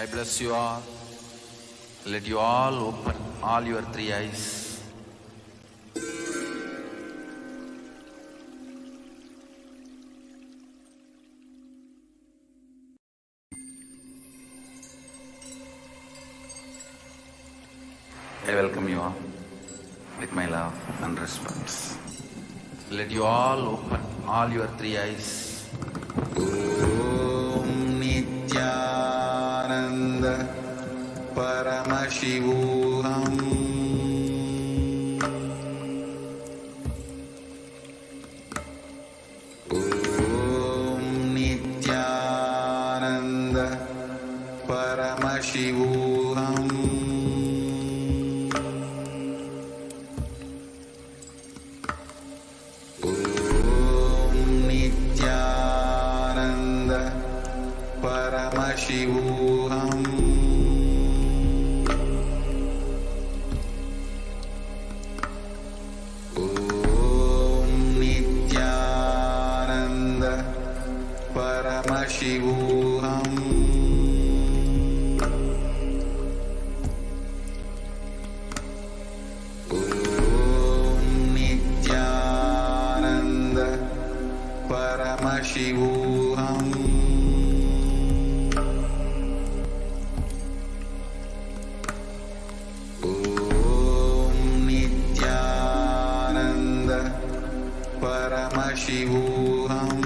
I bless you all. Let you all open all your three eyes. I welcome you all with my love and respect. Let you all open all your three eyes. Om Nityananda Paramashivoham. Om Nityananda Paramashivoham. Paramashivoham. Om Nityananda Paramashivoham. Om Nityananda Paramashivoham. Paramashivoham. Om Nityananda Paramashivoham. Om Nityananda Paramashivoham.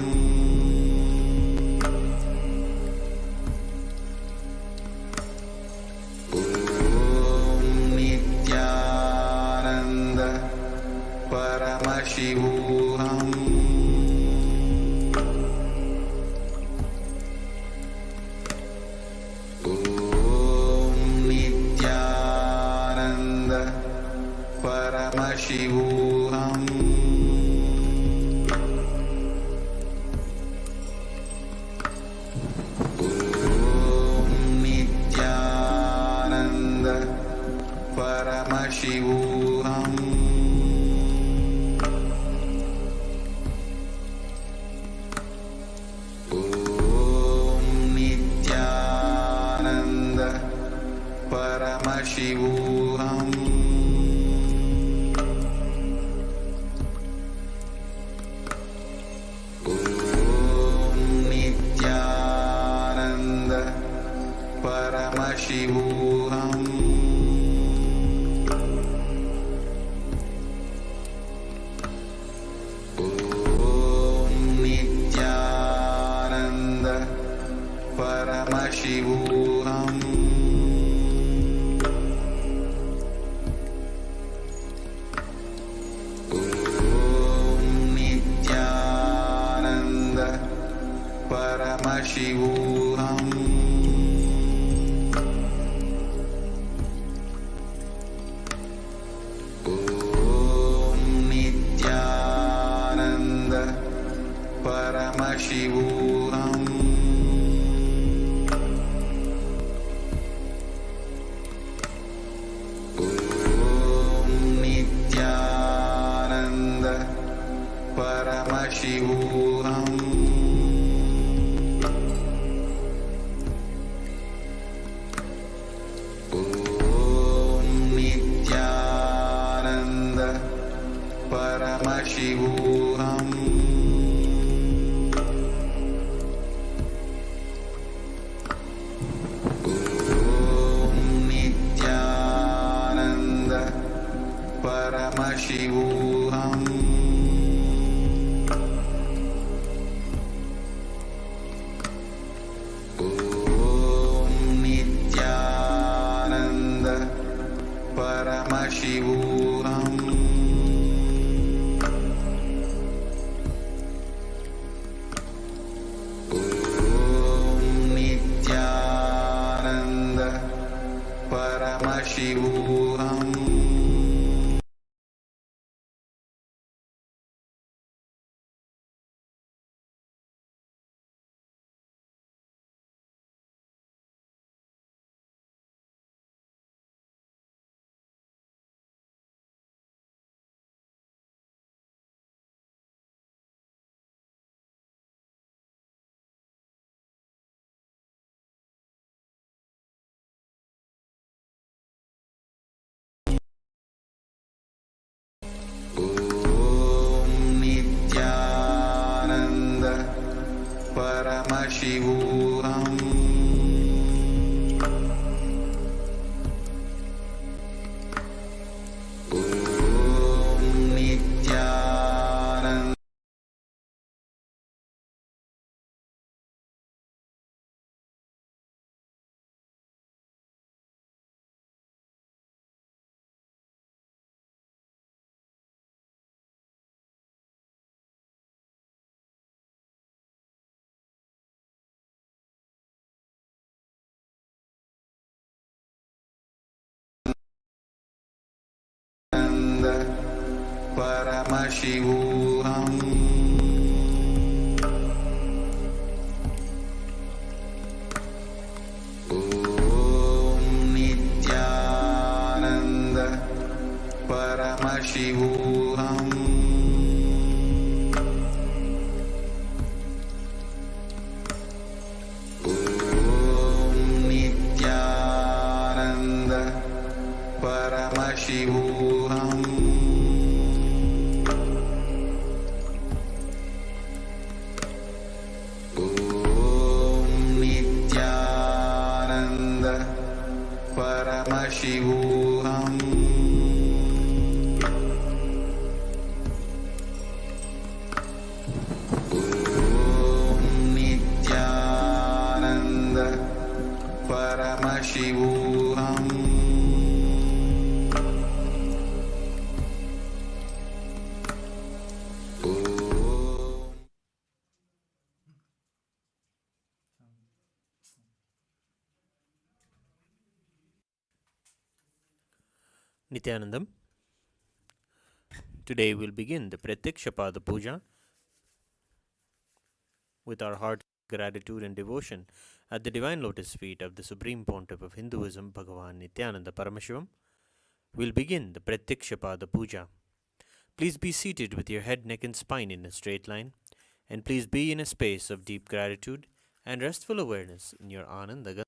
Paramashivoham. Om Nityananda Paramashivoham. Paramashivoham. Om Nityananda Paramashivoham. Om Nityananda Paramashivoham. Om Nityananda Paramashivoham. Om Nityananda Paramashivoham. Om Nityananda Paramashivoham. Om Nityananda Paramashivoham. Om Nityananda Paramashivoham. Om Nityananda Paramashivoham. Om Nityananda Paramashivoham. Om Nityananda Paramashivoham. Om Nityananda Paramashivoham. Om Nityananda Paramashivoham. Nityanandam. Today we'll begin the Prathyaksha Puja with our heart gratitude and devotion at the divine lotus feet of the Supreme Pontiff of Hinduism, Bhagavan Nityananda Paramashivam. We'll begin the Prathyaksha Puja. Please be seated with your head, neck, and spine in a straight line, and please be in a space of deep gratitude and restful awareness in your Ananda Ganga.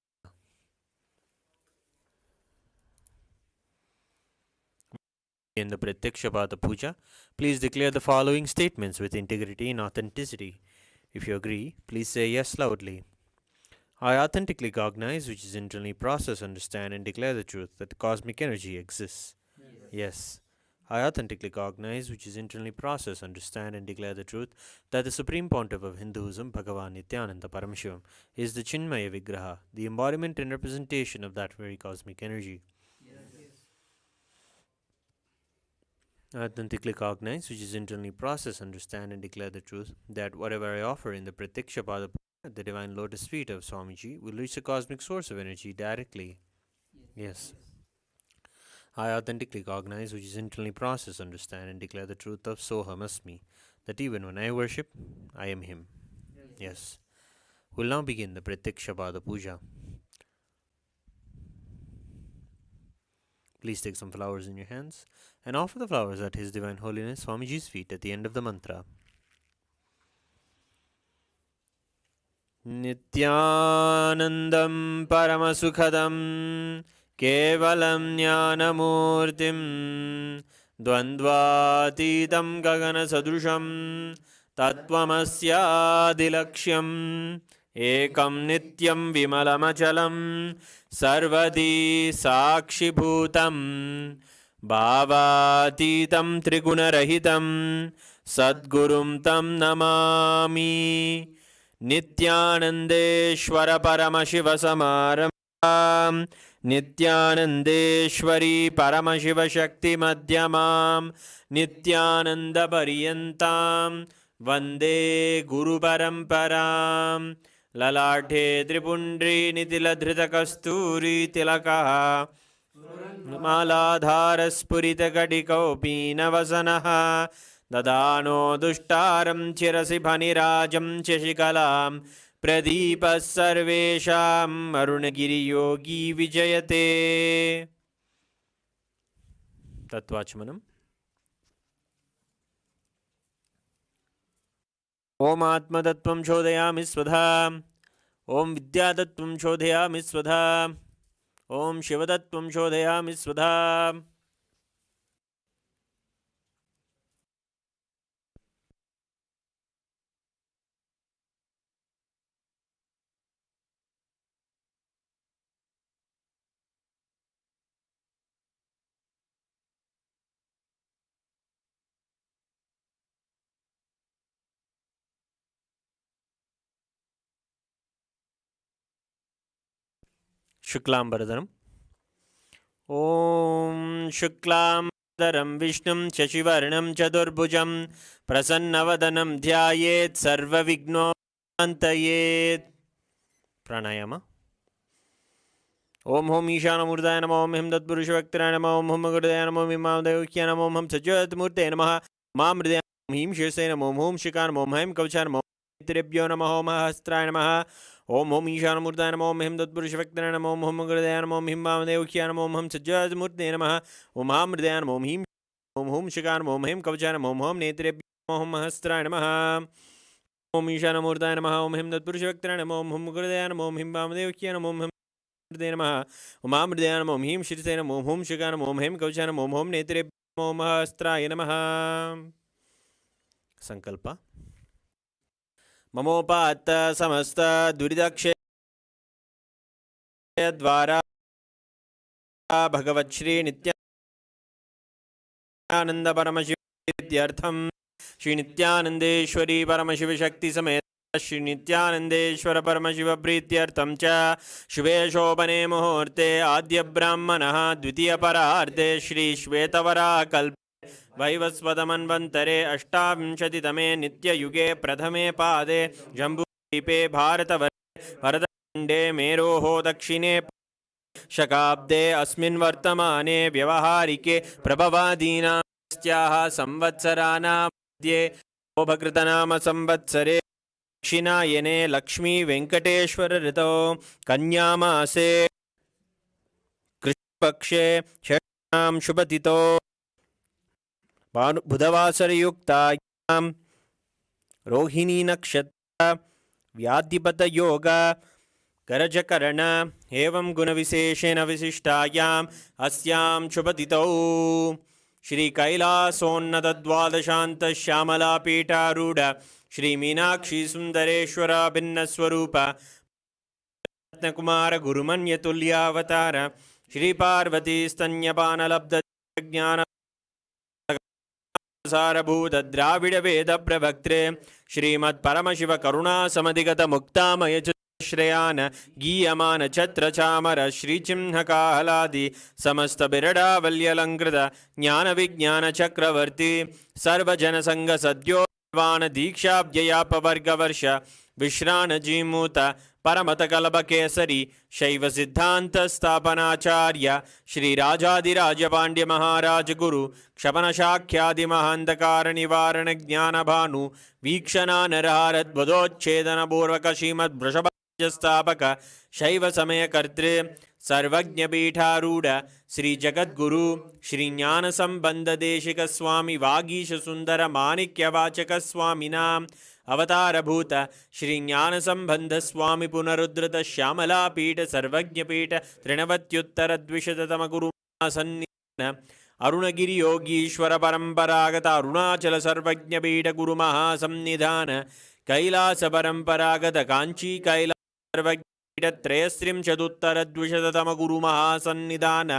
In the Prathyaksha Puja, please declare the following statements with integrity and authenticity. If you agree, please say yes loudly. I authentically cognize, which is internally process, understand, and declare the truth that the cosmic energy exists. Yes. I authentically cognize, which is internally process, understand, and declare the truth that the Supreme Pontiff of Hinduism, Bhagavan Nityananda Paramashivam, is the Chinmaya Vigraha, the embodiment and representation of that very cosmic energy. I authentically cognize, which is internally process, understand, and declare the truth that whatever I offer in the Prathyaksha Puja at the divine lotus feet of Swamiji will reach the cosmic source of energy directly. Yes. I authentically cognize, which is internally process, understand, and declare the truth of Soham Asmi, that even when I worship, I am Him. Yes. We'll now begin the Prathyaksha Puja. Please take some flowers in your hands and offer the flowers at His Divine Holiness Swamiji's feet at the end of the mantra. Nityanandam Paramasukhadam Kevalam Jnanamurtim Dvandvatitam Gagana Sadrusham Tattvamasyadilaksham Ekam Nityam Vimalamachalam Sarvadi Sakshibhutam Bhavatitam Trigunarahitam Sadgurum Tam Namami Nityanandeshwara Paramashiva Samaram Nityanandeshwari Paramashiva Shakti Madhyamam Nityananda Pariyantam Vande Guru Paramparam Lalathe Tripundri Nitiladhrita Kasturi Tilakaha Maladharaspurita Kadikopina Vasanaha Dadano Dushtaram Chirasi Bhanirajam Cheshikalam Pradipa Sarvesham Arunagiri Yogi Vijayate. Tattvachmanam. Om Atma Tattvam Shodhayami Svadha. Om Vidya Tattvam Shodhayami Svadha. Om Shiva Tattvam Shodhayami Svadha. Shuklam Bharadharam. Om Shuklam Bharadharam Vishnum Shashivarnam Chadurbhujam Prasannavadanam Dhyayet Sarva Vignopantayet. Pranayama. Om Hom Ishana Murdaya Namo Om Him Tatpurusha Vaktara Namo Om Hum Gurdaya Namo Om Imam Devukya Namo Om Hum Sajjat Murte Namaha Mam Mridaya Om Him Shirsay Namo Om Hum Shikan Namo Om Haim Kavcha Namo Trebhyo Namaha Om Hastraya Namaha Om Hom Ishana Murdaya Namo Om Him Tatpurusha Vaktara Namo Om Hum Gurdaya Namo Om Imam Devukya Namo Om Hum Sajjat Murte Namaha Om Mam Mridaya Namo Om Him Om Hum Shikan Namo Om Haim Kavcha Namo Om Hum Netrebhyo Om Hastraya Namaha Om Ishana Murdaya Namaha Om Him Tatpurusha Vaktara Namo Om Hum Gurdaya Namo Om Imam Devukya Namo Om Hum Namaha Om Amridaya Namo Om Him Shirsay Namo Om Hum Shikan Namo Om Haim Kavcha Namo Om Hum Netrebhyo Om Hastraya Namaha. Sankalpa. Mamopata Samasta Duridakshe Dvara Bhagavat Shri Nityananda Paramashivadyartham Shri Nityanandeshwari Paramashiva Shakti Samet Shri Nityanandeshwara Paramashiva Prityartham Cha Shve Shobhane Muhurte Adya Brahmanaha Dvitiya Pararte Shri Shvetavara Kalpe Vaivasvadamanvantare Ashtavinshati-tame Nitya-yuge Pradhame Pade Jambudvipe Bharatavande Meroho Dakshine Shakabde Asmin Vartamane Vyavaharike Prabhavadina Styaha Samvatsarana Madhye Obhakritanama Samvatsare Dakshinayane Lakshmi Venkateshwara Rito Kanyamase Krishpakshe Shanam Shubhatito Budhavasarayuktayaam Rohini Nakshatra Vyadhipata Yoga Garajakarana Evam Gunavisheshena Visishtayam Asyam Shubhatito Shri Kailasonnata Dvadashanta Shyamala Pita Ruda Shri Meenakshi Sundareshwara Bhinnaswarupa Ratnakumara Gurumanya Tulyavatara Shri Parvati Stanyapana Labda Jnana Sarabhuta Dravida Veda Pravaktre Shrimad Paramashiva Karuna Samadhigata Muktamaya Shreyana Giyamana Chatra Chamara Shri Chimhaka Haladi Samasta Birada Valyalankrita Jnana Vijnana Chakravarti Sarva Janasanga Sadyo Vana Diksha Vyaya Pavarga Varsha विश्राणजीमूत परमतकल्पकेसरी शैवसिद्धान्तस्थापनाचार्य श्रीराजाधिराजपाण्ड्यमहाराजगुरु क्षपणशाख्यादिमहान्धकारनिवारणज्ञानभानु वीक्षणानरहारद्वदोच्छेदनपूर्वकश्रीमद्वृषभस्थापक शैवसमयकर्तृ सर्वज्ञपीठारूढ श्रीजगद्गुरु श्रीज्ञानसम्बन्धदेशिकस्वामि वागीशसुन्दरमाणिक्यवाचकस्वामिनाम् अवतारभूत श्रीज्ञानसम्बन्धस्वामि पुनरुद्धृत श्यामलापीठ सर्वज्ञपीठ त्रिणवत्युत्तरद्विशततमगुरुसन्निधान अरुणगिरियोगीश्वर परम्परागत अरुणाचल सर्वज्ञपीठ गुरुमहासन्निधान कैलास परम्परागत काञ्ची कैलास सर्वज्ञ त्रयस्त्रिंशदुत्तरद्विशततमगुरुमहासन्निधान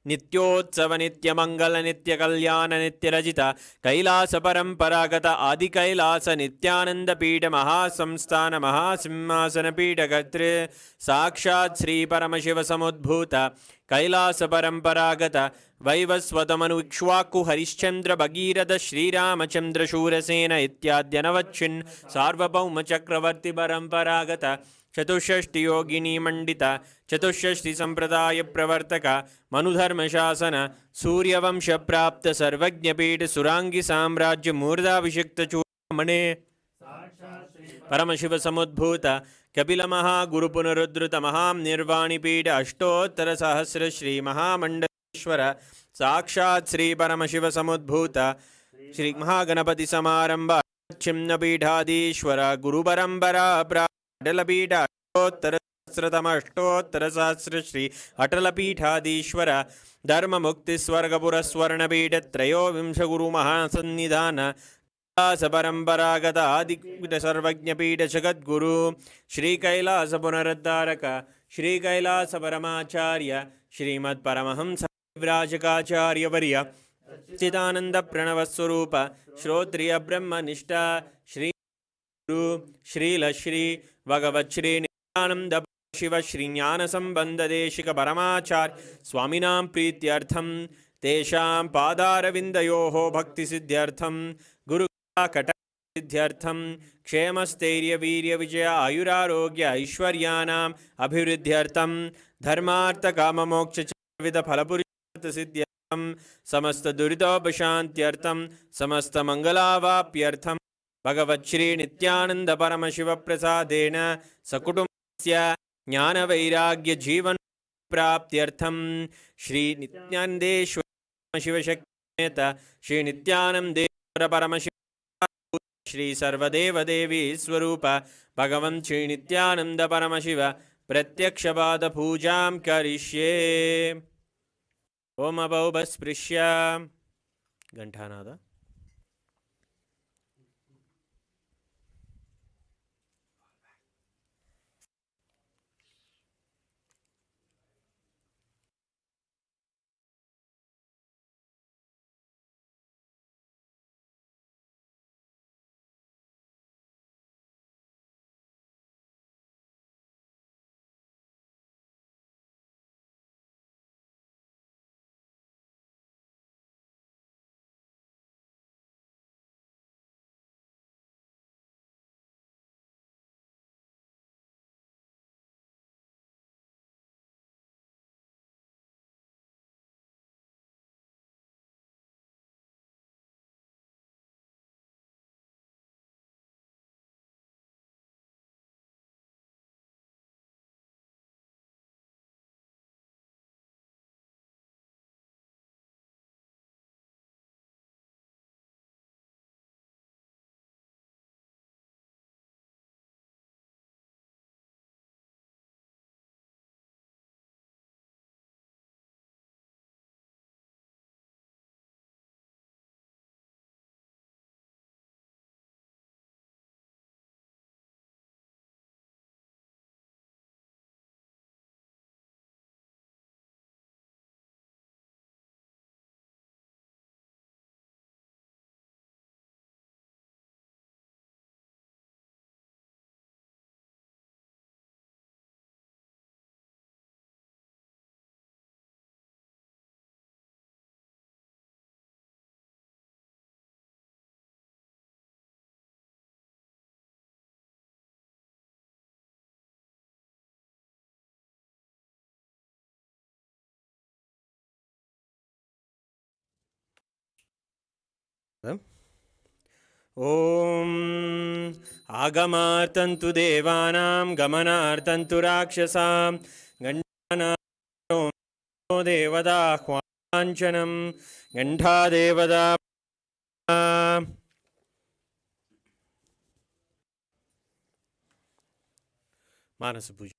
नित्योत्सव नित्यमङ्गल नित्यकल्याण नित्यरजित कैलास परम्परागत आदिकैलास नित्यानन्दपीठ महासंस्थान महासिंहासनपीठ कर्तृ साक्षात् श्री परमशिवसमुद्भूत कैलास परम्परागत वैवस्वतमनुक्ष्वाकु हरिश्चन्द्र भगीरथ श्रीरामचन्द्र शूरसेन इत्याद्यनवच्छिन् सार्वभौम चक्रवर्ति परम्परागत चतुष्षष्टि योगिनी मंडित चतुष्षष्टि संप्रदाय प्रवर्तक मनुधर्मशासन सूर्यवंश प्राप्त सर्वज्ञपीठ सुरांगी साम्राज्य मूर्धाभिषिक्त चूड़ामणे परमशिव समुद्भूत कपिल महागुरु पुनरुद्धृत महानिर्वाणिपीठ अष्टोत्तर सहस्र श्री महामंडलेश्वर साक्षात् श्री परमशिव समुद्भूत श्री महागणपति समारंभ छिन्नपीठाधीश्वर गुरुपरंपरा अटलपीठ अष्टोत्तरसहस्र श्री अटलपीठाधीश्वर धर्ममुक्तिस्वर्गपुरस्वर्णपीठ त्रयोविंश गुरुमहासन्निधान कैलास परम्परागत आदिपीठ सर्वज्ञपीठ जगद्गुरु श्री कैलास पुनरुद्धारक श्री कैलास परमाचार्य श्रीमत्परमहंस विराजकाचार्यवर्य चिदानंद प्रणवस्वरूप श्रोत्रिय ब्रह्मनिष्ठा श्री गुरु श्रीलश्री भगवच्छ्री नित्यानंद शिव श्रीज्ञानसम्बन्धदेशिक परमाचार्य स्वामिनां प्रीत्यर्थं तेषां पादारविन्दयोः भक्तिसिद्ध्यर्थं गुरुकटाक्षसिद्ध्यर्थं क्षेमस्थैर्यवीर्यविजय आयुरारोग्य ऐश्वर्याणाम् अभिवृद्ध्यर्थं धर्मार्थकाममोक्षचतुर्विधफलपुरुषार्थसिद्ध्यर्थं समस्तदुरितोपशान्त्यर्थं समस्तमङ्गलावाप्यर्थं भगवच्छ्री नित्यानंद परमशिव प्रसादेन सकुटुंबस्य ज्ञानवैराग्य जीवन प्राप्त्यर्थं श्री नित्यानंदेश्वर शिवशक्तिमेत श्री नित्यानंदेश्वर परमशिव श्री सर्वदेव देवी स्वरूप भगवन् श्री नित्यानंद परमशिव प्रत्यक्षपाद पूजां करिष्ये। ओम अभौभस्पृश्य घंटानाद ॐ आगमार्तन्तु देवानां गमनार्तन्तु राक्षसां गण्डानां देवदाह्वाञ्चनं गण्डादेवदा मानसपूजा।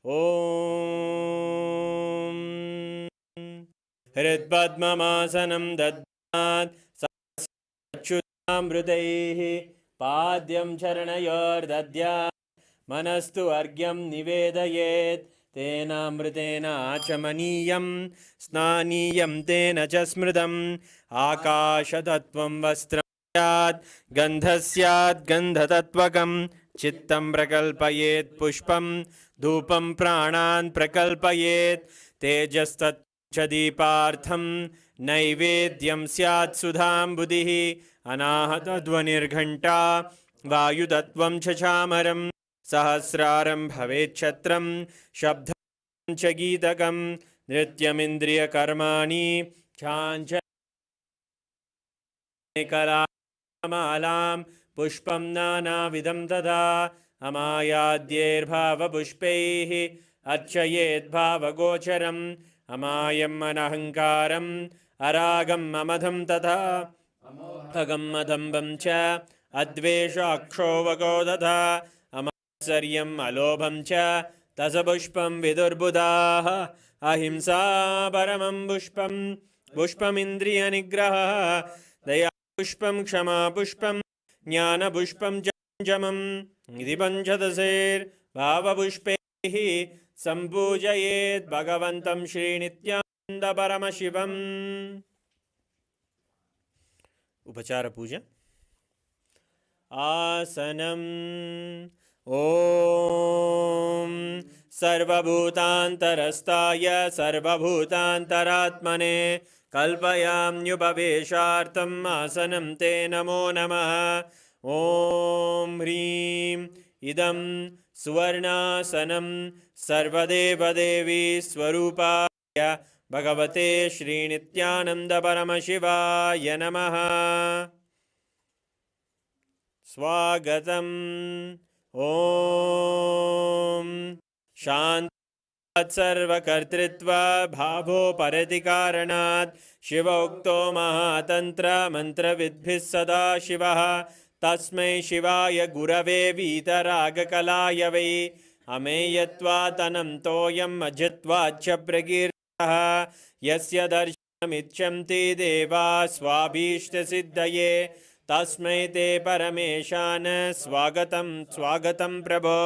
ॐ हृत्पद्ममासनं दद्यात् सच्युतामृतैः पाद्यं चरणयोर्दद्यात् मनस्तु अर्घ्यं निवेदयेत् तेनामृतेन आचमनीयं स्नानीयं तेन च स्मृतम् आकाशतत्त्वं वस्त्रं स्यात् गन्धः स्यात् गन्धतत्त्वकं चित्तं प्रकल्पयेत् पुष्पं धूपं प्राणान् प्रकल्पयेत् तेजस्तत् च दीपार्थं नैवेद्यं स्यात् सुधाम्बुधिः अनाहतध्वनिर्घण्टा वायुतत्त्वं च चामरं सहस्रारं भवेच्छत्रं शब्दं च गीतकं नृत्यमिन्द्रियकर्माणि चाञ्चकलामालां पुष्पं नानाविधं तदा अमायाद्यैर्भावपुष्पैः अर्चयेद्भावगोचरम् अमायम् अनहङ्कारम् अरागम् अमधं तथा अगम् अदम्बं च अद्वेषाक्षोभगो तथा अमात्सर्यम् अलोभं च तसपुष्पं विदुर्बुधाः अहिंसा परमं पुष्पं पुष्पमिन्द्रियनिग्रहः दयापुष्पं क्षमापुष्पं ज्ञानपुष्पं च पञ्चमम् इति पञ्चदशैर्भावपुष्पैः सम्पूजयेत् भगवन्तं श्रीनित्यानन्दपरमशिवम्। उपचार पूजा। आसनम्। ॐ सर्वभूतान्तरस्ताय सर्वभूतान्तरात्मने कल्पयाम्युपवेशार्थम् आसनं ते नमो नमः। ॐ ह्रीं इदं सुवर्णासनं सर्वदेवदेवी स्वरूपाय भगवते श्रीनित्यानन्दपरमशिवाय नमः। स्वागतम्। ॐ शान्तात् सर्वकर्तृत्व भावोपरति कारणात् शिवोक्तो महातन्त्र मन्त्रविद्भिः सदा शिवः तस्मै शिवाय गुरवे वीतरागकलाय वै अमेयत्वात् तोयम् अजित्वाच्च प्रकीर्तितः यस्य दर्शनमिच्छन्ति देवा स्वाभीष्टसिद्धये तस्मै ते परमेशान स्वागतं स्वागतं प्रभो।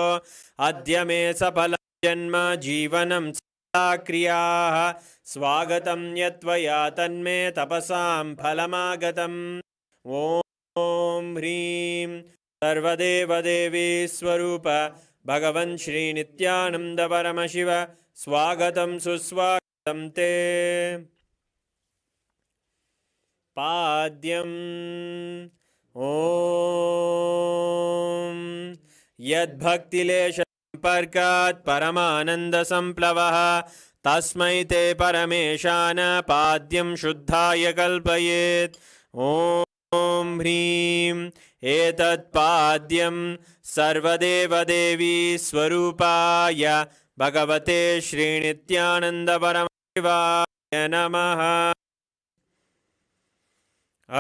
अद्य मे सफलं जन्म जीवनं सदा क्रियाः स्वागतं यत्त्वया तन्मे तपसां फलमागतम्। ॐ ह्रीं सर्वदेवदेवी स्वरूप भगवन् श्रीनित्यानन्दपरमशिव स्वागतं सुस्वागतं ते। पाद्यम्। ॐ यद्भक्तिलेशसम्पर्कात् परमानन्दसम्प्लवः तस्मै ते परमेशान पाद्यं शुद्धाय कल्पयेत्। ॐ ह्रीं एतत्पाद्यं सर्वदेवदेवी स्वरूपाय भगवते श्रीनित्यानन्दपरमशिवाय नमः।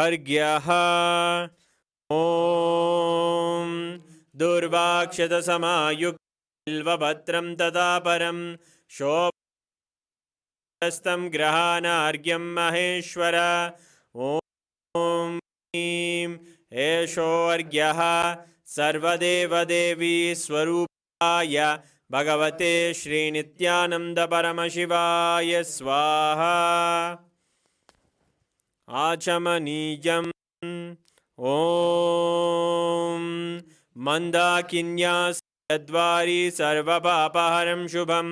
अर्घ्यः। ॐ दुर्वाक्षतसमायुक्तबिल्वपत्रं तथा परं शोभस्तं ग्रहाणार्घ्यं महेश्वर। ॐ ह्रीं एषोऽर्घ्यः सर्वदेवदेवी स्वरूपाय भगवते श्रीनित्यानन्दपरमशिवाय स्वाहा। आचमनीयम्। ॐ मन्दाकिन्यासद्वारी सर्वपापहरं शुभं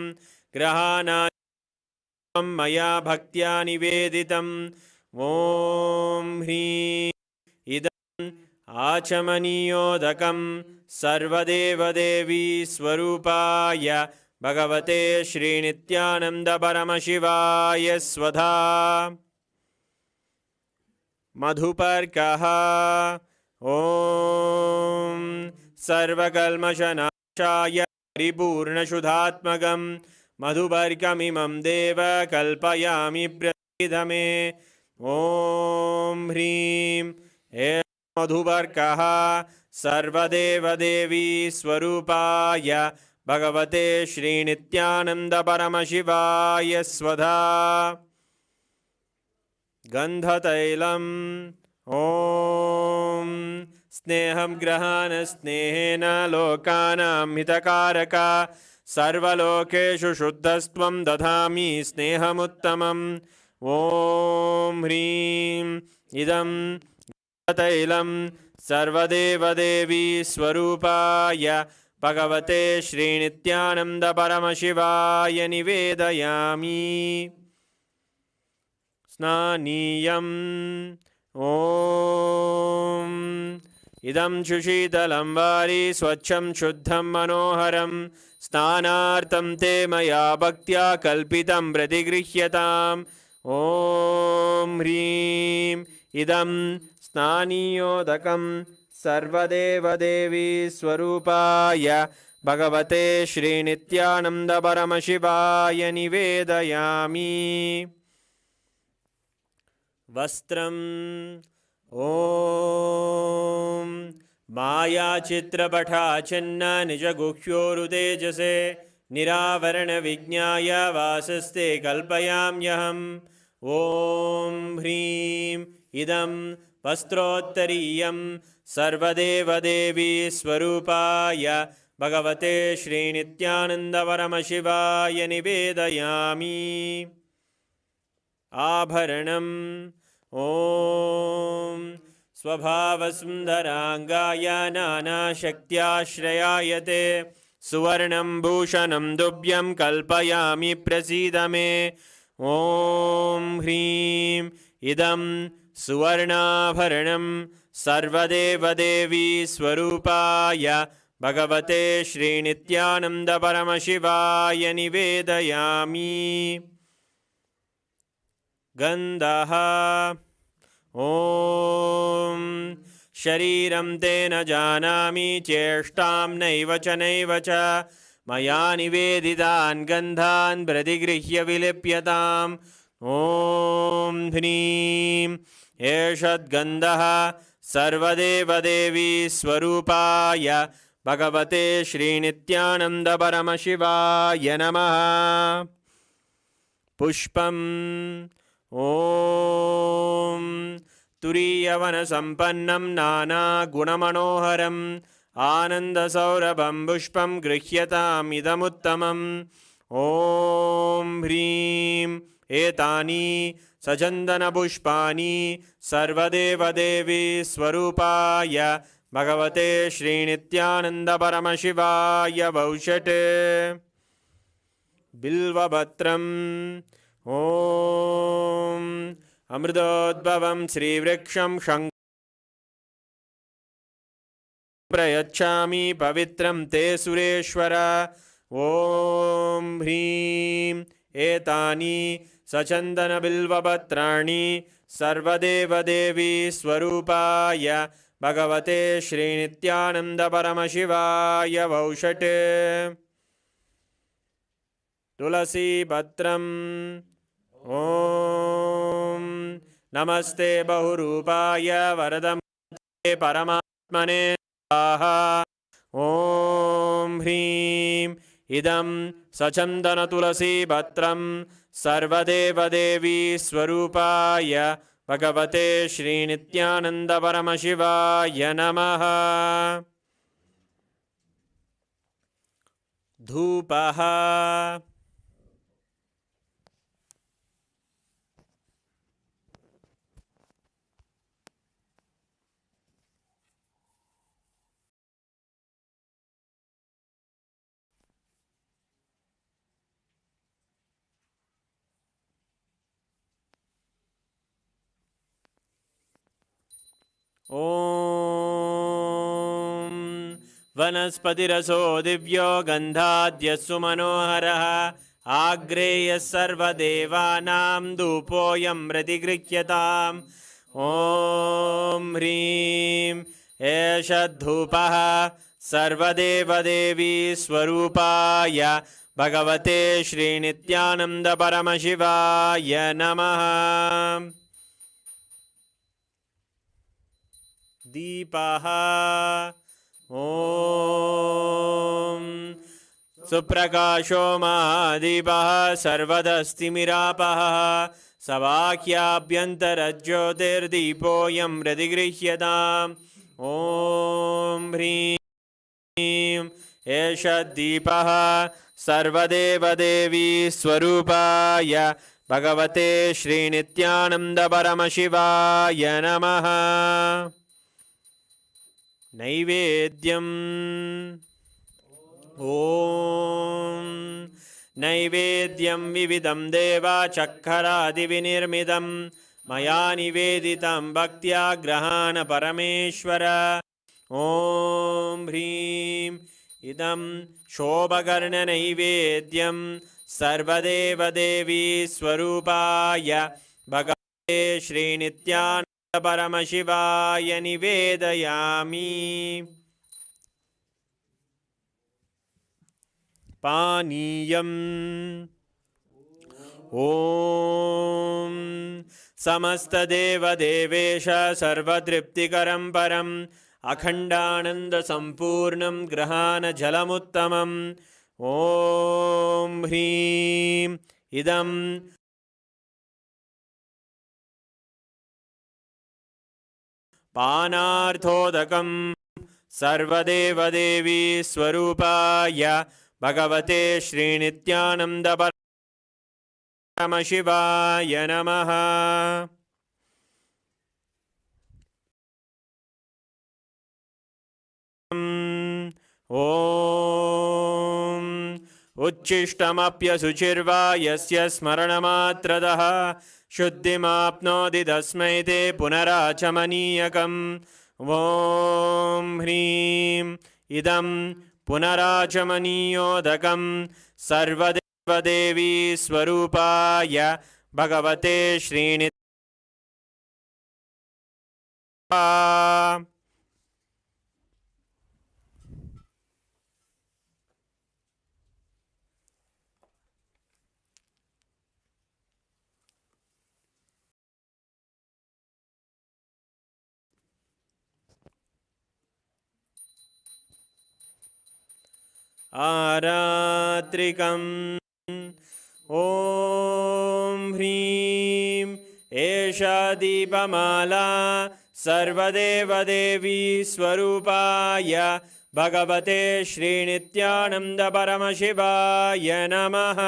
ग्रहाणां मया भक्त्या निवेदितम्। ॐ ह्रीं इदम् आचमनीयोदकं सर्वदेवदेवी स्वरूपाय भगवते श्रीनित्यानन्दपरमशिवाय स्वधा मधुपर्कः ॐ सर्वकल्मषनाशाय परिपूर्णशुद्धात्मकं मधुपर्कमिमं देव कल्पयामि प्रसीदमे ॐ ह्रीं हे मधुपर्कः सर्वदेवदेवी स्वरूपाय भगवते श्रीनित्यानन्दपरमशिवाय स्वधा गन्धतैलम् ॐ स्नेहं ग्रहाण स्नेहेन लोकानां हितकारक सर्वलोकेषु शुद्धस्त्वं दधामि स्नेहमुत्तमम् ॐ ह्रीं इदं तैलं सर्वदेवदेवी स्वरूपाय भगवते श्रीनित्यानन्दपरमशिवाय निवेदयामि स्नानीयम् ॐ इदं सुशीतलं वारि स्वच्छं शुद्धं मनोहरं स्नानार्थं ते मया भक्त्या कल्पितं प्रतिगृह्यताम् ॐ ह्रीं इदं स्नानीयोदकं सर्वदेवदेवी स्वरूपाय भगवते श्रीनित्यानन्दपरमशिवाय निवेदयामि वस्त्रम् ॐ मायाचित्रपटाच्छन्न निजगुह्योरुतेजसे निरावरणविज्ञाय वासस्ते कल्पयाम्यहम् ॐ ह्रीं इदं वस्त्रोत्तरीयं सर्वदेवदेवी स्वरूपाय भगवते श्रीनित्यानन्दपरमशिवाय निवेदयामि आभरणम् ॐ स्वभावसुन्दराङ्गाय नानाशक्त्याश्रयायते सुवर्णं भूषणं दुभ्यं कल्पयामि प्रसीद मे ॐ ह्रीं इदं सुवर्णाभरणं सर्वदेवदेवी स्वरूपाय भगवते श्रीनित्यानन्दपरमशिवाय निवेदयामि गन्धः ॐ शरीरं ते न जानामि चेष्टां नैव च मया निवेदितान् गन्धान् प्रतिगृह्य विलिप्यताम् ॐ ह्रीं एषद्गन्धः सर्वदेवदेवी स्वरूपाय भगवते श्रीनित्यानन्दपरमशिवाय नमः पुष्पम् ॐ तुरीयवनसम्पन्नं नानागुणमनोहरम् आनन्दसौरभं पुष्पं गृह्यताम् इदमुत्तमम् ॐ ह्रीं एतानि सचन्दनपुष्पाणि सर्वदेवदेवी स्वरूपाय भगवते श्रीनित्यानन्दपरमशिवाय वौषट् बिल्वपत्रम् ॐ अमृतोद्भवं श्रीवृक्षं प्रयच्छामि पवित्रं ते सुरेश्वर ॐ ह्रीं एतानि सचन्दनबिल्वपत्राणि सर्वदेवदेवी स्वरूपाय भगवते श्रीनित्यानन्दपरमशिवाय वौषट् तुलसीपत्रम् ॐ नमस्ते बहुरूपाय वरदमूर्ते परमात्मने स्वाहा ॐ ह्रीं इदं सचन्दनतुलसीपत्रं सर्वदेवदेवी स्वरूपाय भगवते श्रीनित्यानन्दपरमशिवाय नमः धूपः ॐ वनस्पतिरसो दिव्यो गन्धाद्यस्सु मनोहरः आग्रेयः सर्वदेवानां धूपोऽयं प्रतिगृह्यताम् ॐ ह्रीं एष धूपः सर्वदेवदेवी स्वरूपाय भगवते श्रीनित्यानन्दपरमशिवाय नमः। दीपः ॐ सुप्रकाशो महादीपः सर्वदस्तिमिरापः सवाक्याभ्यन्तरज्योतिर्दीपोऽयं प्रतिगृह्यताम् ॐ ह्रीं एष दीपः सर्वदेवदेवी स्वरूपाय भगवते श्रीनित्यानन्दपरमशिवाय नमः। नैवेद्यम् ॐ नैवेद्यं विविधं देवाचक्खरादिविनिर्मितं मया निवेदितं भक्त्या ग्रहाण परमेश्वर ॐ ह्रीं इदं शोभकर्णनैवेद्यं सर्वदेवदेवी स्वरूपाय भगवते श्रीनित्यानन्दपरमशिवाय निवेदयामि। पानीयम् ॐ समस्तदेवदेवेश सर्वतृप्तिकरं परम् अखण्डानन्दसम्पूर्णं ग्रहाणजलमुत्तमम् ॐ ह्रीं इदं पानार्थोदकं सर्वदेवदेवी स्वरूपाय भगवते श्रीनित्यानन्दपरमशिवाय नमः। ॐ उच्छिष्टमप्यशुचिर्वा यस्य स्मरणमात्रतः शुद्धिमाप्नोति तस्मै ते पुनराचमनीयकम् ॐ ह्रीं इदं पुनराचमनीयोदकं सर्वदेवदेवी स्वरूपाय भगवते श्रीनित्यानन्दपरमशिवाय आरात्रिकम् ॐ ह्रीं एषा दीपमाला सर्वदेवदेवी स्वरूपाय भगवते श्रीनित्यानन्दपरमशिवाय नमः।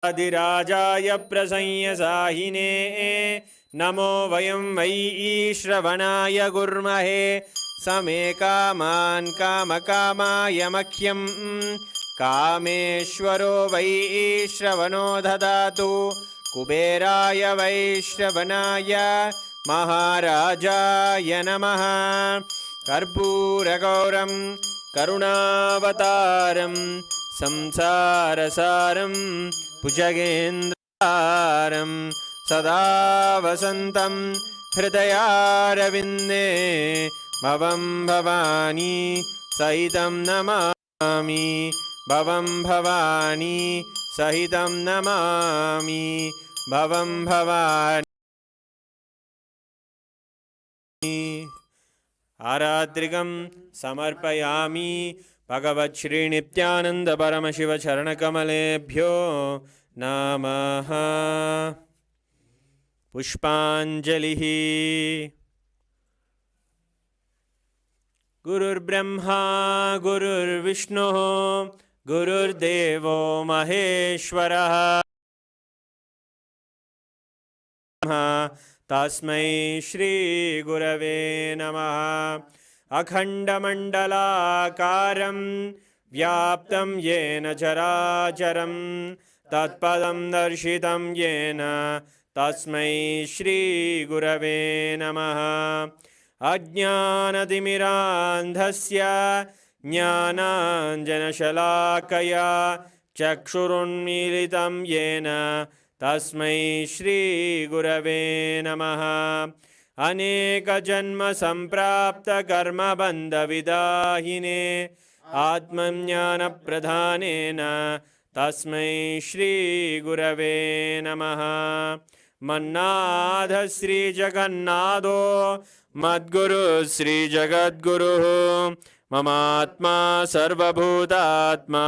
आदिराजाय प्रसंयसाहिने नमो वयं वै श्रवणाय गुर्महे समे कामान् कामकामाय मह्यं कामेश्वरो वै श्रवणो ददातु कुबेराय वै श्रवणाय महाराजाय नमः। कर्पूरगौरं करुणावतारं संसारसारं भुजगेन्द्रहारं सदा वसन्तं हृदयारविन्दे भवं भवानी सहितं नमामि भवं भवानी सहितं नमामि भवं भवानी। आरात्रिकं समर्पयामि भगवच्छ्रीनित्यानन्दपरमशिवचरणकमलेभ्यो नमः। पुष्पाञ्जलिः। गुरुर्ब्रह्मा गुरुर्विष्णुः गुरुर्देवो महेश्वरः तस्मै श्रीगुरवे नमः। अखण्डमण्डलाकारं व्याप्तं येन चराचरं तत्पदं दर्शितं येन तस्मै श्रीगुरवे नमः। अज्ञानतिमिरान्धस्य ज्ञानाञ्जनशलाकया चक्षुरुन्मीलितं येन तस्मै श्रीगुरवे नमः। अनेकजन्मसम्प्राप्तकर्मबन्धविदाहिने आत्मज्ञानप्रधानेन तस्मै श्रीगुरवे नमः। मन्नाथ श्रीजगन्नाथो मद्गुरु श्रीजगद्गुरुः ममात्मा सर्वभूतात्मा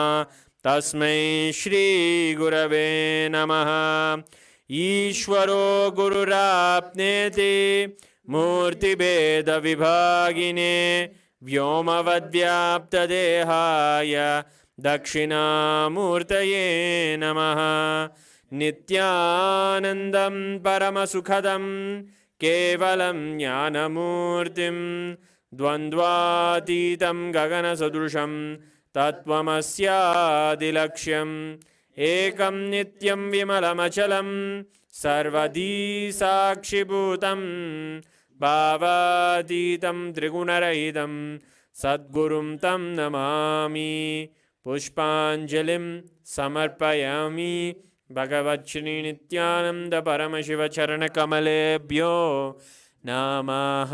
तस्मै श्रीगुरवे नमः। ईश्वरो गुरुराप्नेति मूर्तिभेदविभागिने व्योमवद्व्याप्तदेहाय दक्षिणामूर्तये नमः। नित्यानन्दं परमसुखदं केवलं ज्ञानमूर्तिं द्वन्द्वातीतं गगनसदृशं तत्त्वमस्यादिलक्ष्यम् एकं नित्यं विमलमचलं सर्वधी साक्षिभूतं भावातीतं त्रिगुणरहितं सद्गुरुं तं नमामि। पुष्पाञ्जलिं समर्पयामि भगवच्छ्रीनित्यानन्द परमशिवचरणकमलेभ्यो नमः।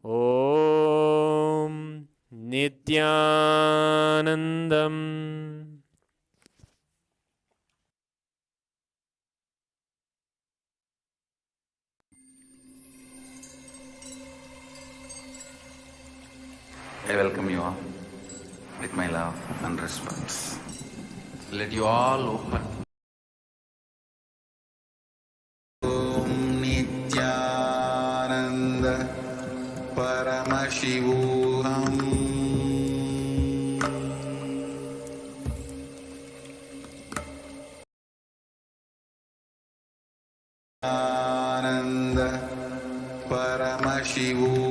ॐ नित्यानन्दम्। I welcome you all with my love and respects. Let you all open. Om Nityananda Paramashivoham Ananda Paramashivoham.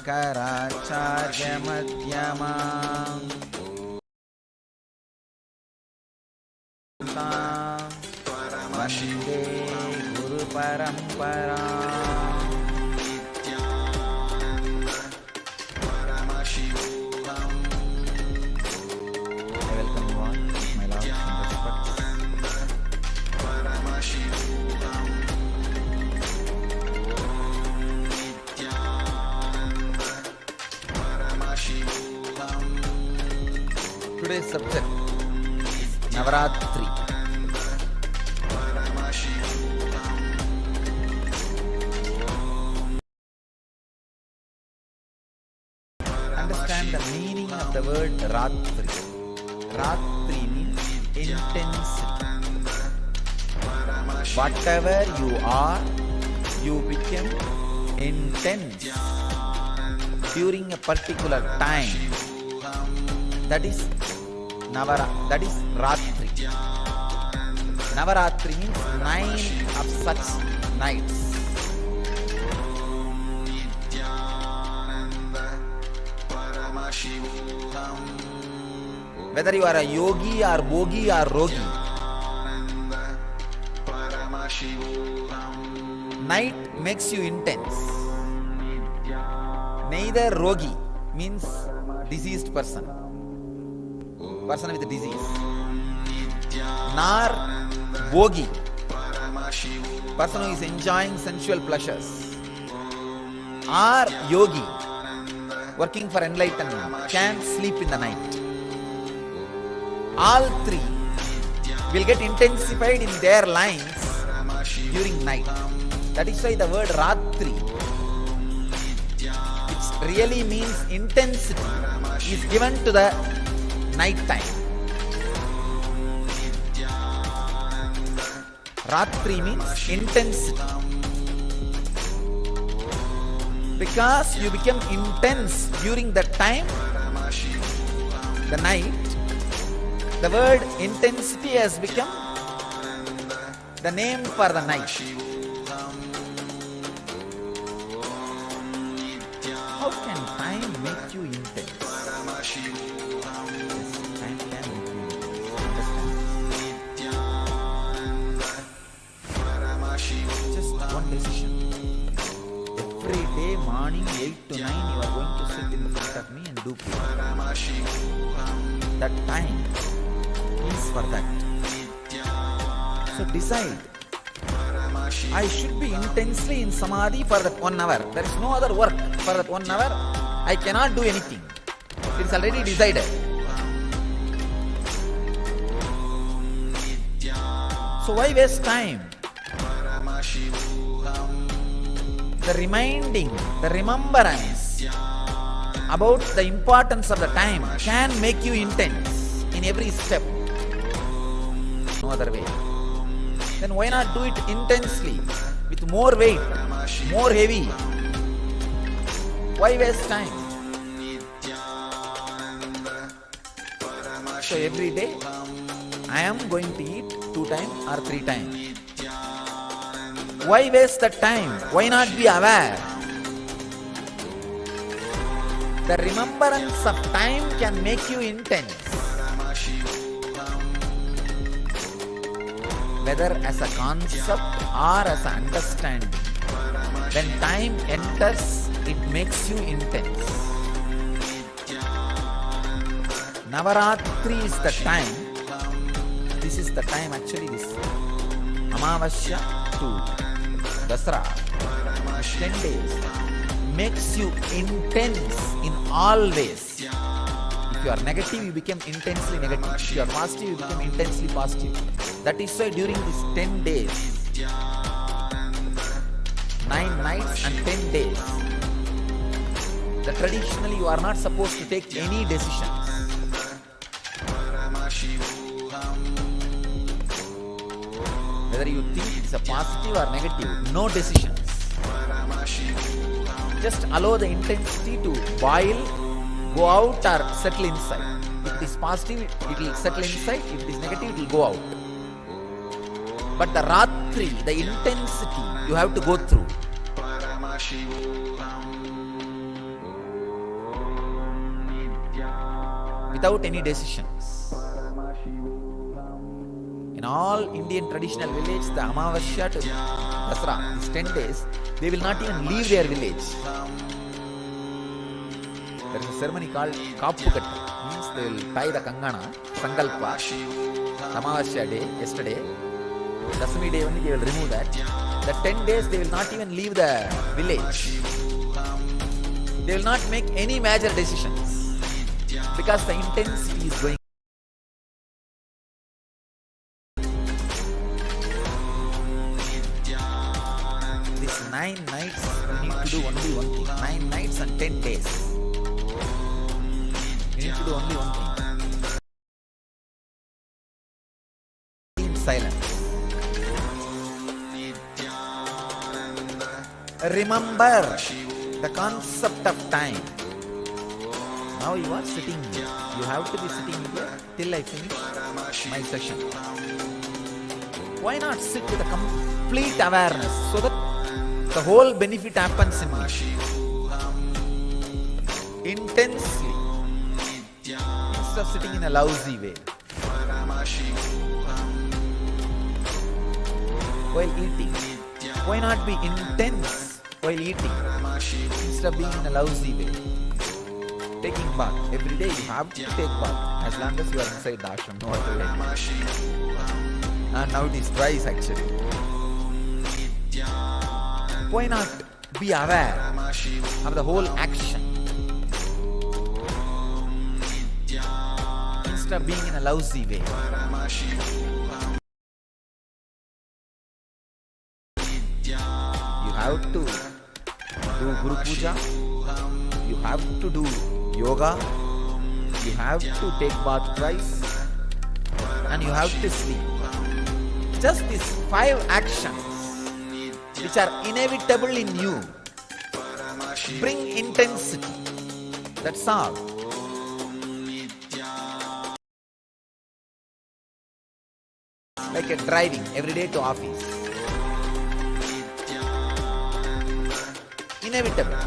Shankaracharya-madhyamam Vande Guru Paramparam. I welcome you all with my love and respect. Today's subject is Navaratri. Understand the meaning of the word Ratri. Ratri means intensity. Whatever you are, you become intense during a particular time. That is Ratri. Navaratri means 9 of such nights. Whether you are a yogi or bogi or rogi, night makes you intense. Neither rogi means diseased person with a disease, nor bogi, person who is enjoying sensual pleasures, or yogi, working for enlightenment, can sleep in the night. All three will get intensified in their lines during night. That is why the word Ratri, which really means intensity, is given to the night time. Ratri means intensity. Because you become intense during that time, the night, the word intensity has become the name for the night. How can time make you intense? Yes, time can make you intense. Just one decision. Every day morning 8 to 9 you are going to sit in front of me and do Puja. That time is for that. So decide, I should be intensely in Samadhi for that 1 hour. There is no other work for that 1 hour. I cannot do anything. It is already decided. So why waste time? The reminding, the remembrance about the importance of the time can make you intense in every step. No other way. Then why not do it intensely, with more weight, more heavy? Why waste time? So every day I am going to eat 2 times or 3 times. Why waste the time? Why not be aware? The remembrance of time can make you intense. Whether as a concept or as an understanding. When time enters, it makes you intense. Navaratri is the time. This is the time actually, this Amavasya to Dasara, 10 days, makes you intense in all ways. If you are negative, you become intensely negative. If you are positive, you become intensely positive. That is why during these 10 days, 9 nights and 10 days, traditionally you are not supposed to take any decisions. Whether you think it's a positive or negative, no decisions. Just allow the intensity to boil, go out or settle inside. If it is positive, it will settle inside. If it is negative, it will go out. But the Ratri, the intensity, you have to go through. without any decisions. In all Indian traditional village, the Amavasya to Dasra, these 10 days, they will not even leave their village. There is a ceremony called Kappukat, means they will tie the Kangana, Sankalpa, Amavasya day, yesterday. Dasami day only they will remove that. The 10 days they will not even leave the village. They will not make any major decisions because the intensity is going. These 9 nights you need to do only one thing. 9 nights and 10 days. You need to do only one thing. In silence. Remember the concept of time. Now you are sitting here. You have to be sitting here till I finish my session. Why not sit with a complete awareness so that the whole benefit happens in you? Intensely. Instead of sitting in a lousy way. While eating. Why not be intense while eating instead of being in a lousy way? Taking bath. Every day you have to take bath as long as you are inside the ashram. No other way. And now it is twice actually. Why not be aware of the whole action instead of being in a lousy way? You have to do Guru Puja, you have to do yoga, you have to take bath twice, and you have to sleep. Just these 5 actions which are inevitable in you bring intensity. That's all. Like a driving every day to office. Inevitable.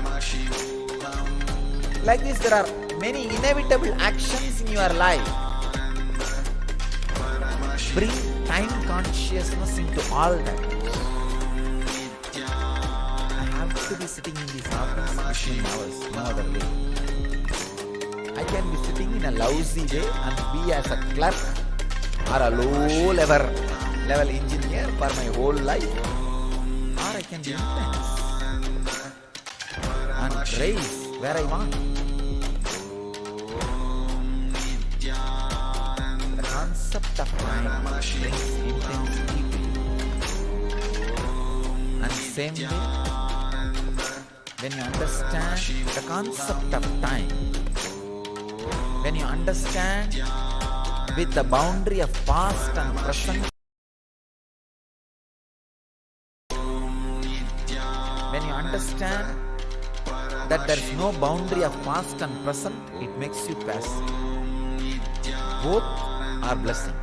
Like this, there are many inevitable actions in your life. Bring time consciousness into all that. I have to be sitting in this office 15 hours, no other way. I can be sitting in a lousy way and be as a clerk or a low level engineer for my whole life. Or I can be intense and raise where I want. The concept of time brings intensity to you. And same way, when you understand the concept of time, when you understand with the boundary of past and present, when you understand that there is no boundary of past and present, it makes you passive. Both are blessing.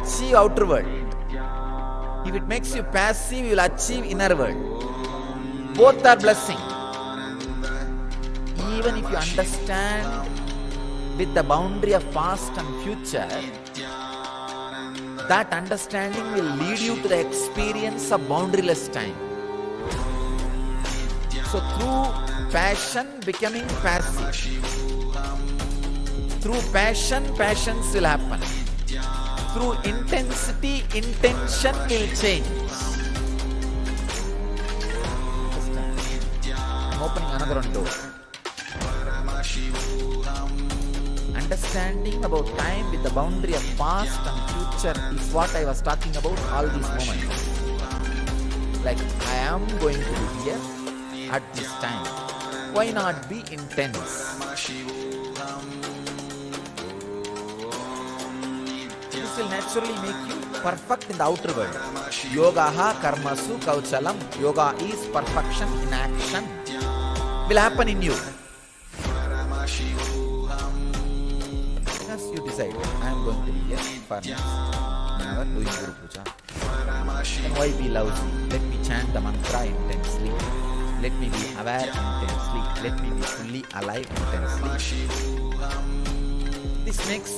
Achieve outer world. If it makes you passive, you will achieve inner world. Both are blessing. Even if you understand with the boundary of past and future, that understanding will lead you to the experience of boundaryless time. So through passion becoming passive, through passion, passions will happen. Through intensity, intention will change. I'm opening another one door. Understanding about time with the boundary of past and future is what I was talking about all these moments. Like, I am going to be here at this time. Why not be intense? This will naturally make you perfect in the outer world. Yogaha karmasu kauchalam. Yoga is perfection in action. Will happen in you. You decide, I am going to be here for next 1 hour doing Guru Puja. Then why be lousy? Let me chant the mantra intensely. Let me be aware intensely. Let me be fully alive intensely. This makes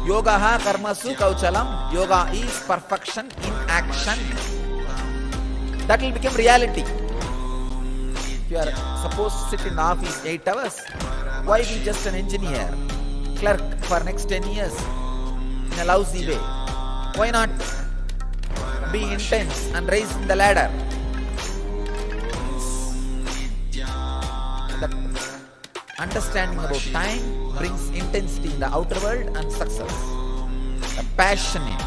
yogaha karmasu kauchalam. Yoga is perfection in action. That will become reality. If you are supposed to sit in the office 8 hours, why be just an engineer, clerk for next 10 years in a lousy way? Why not be intense and rise in the ladder? The understanding about time brings intensity in the outer world and success. The passionate.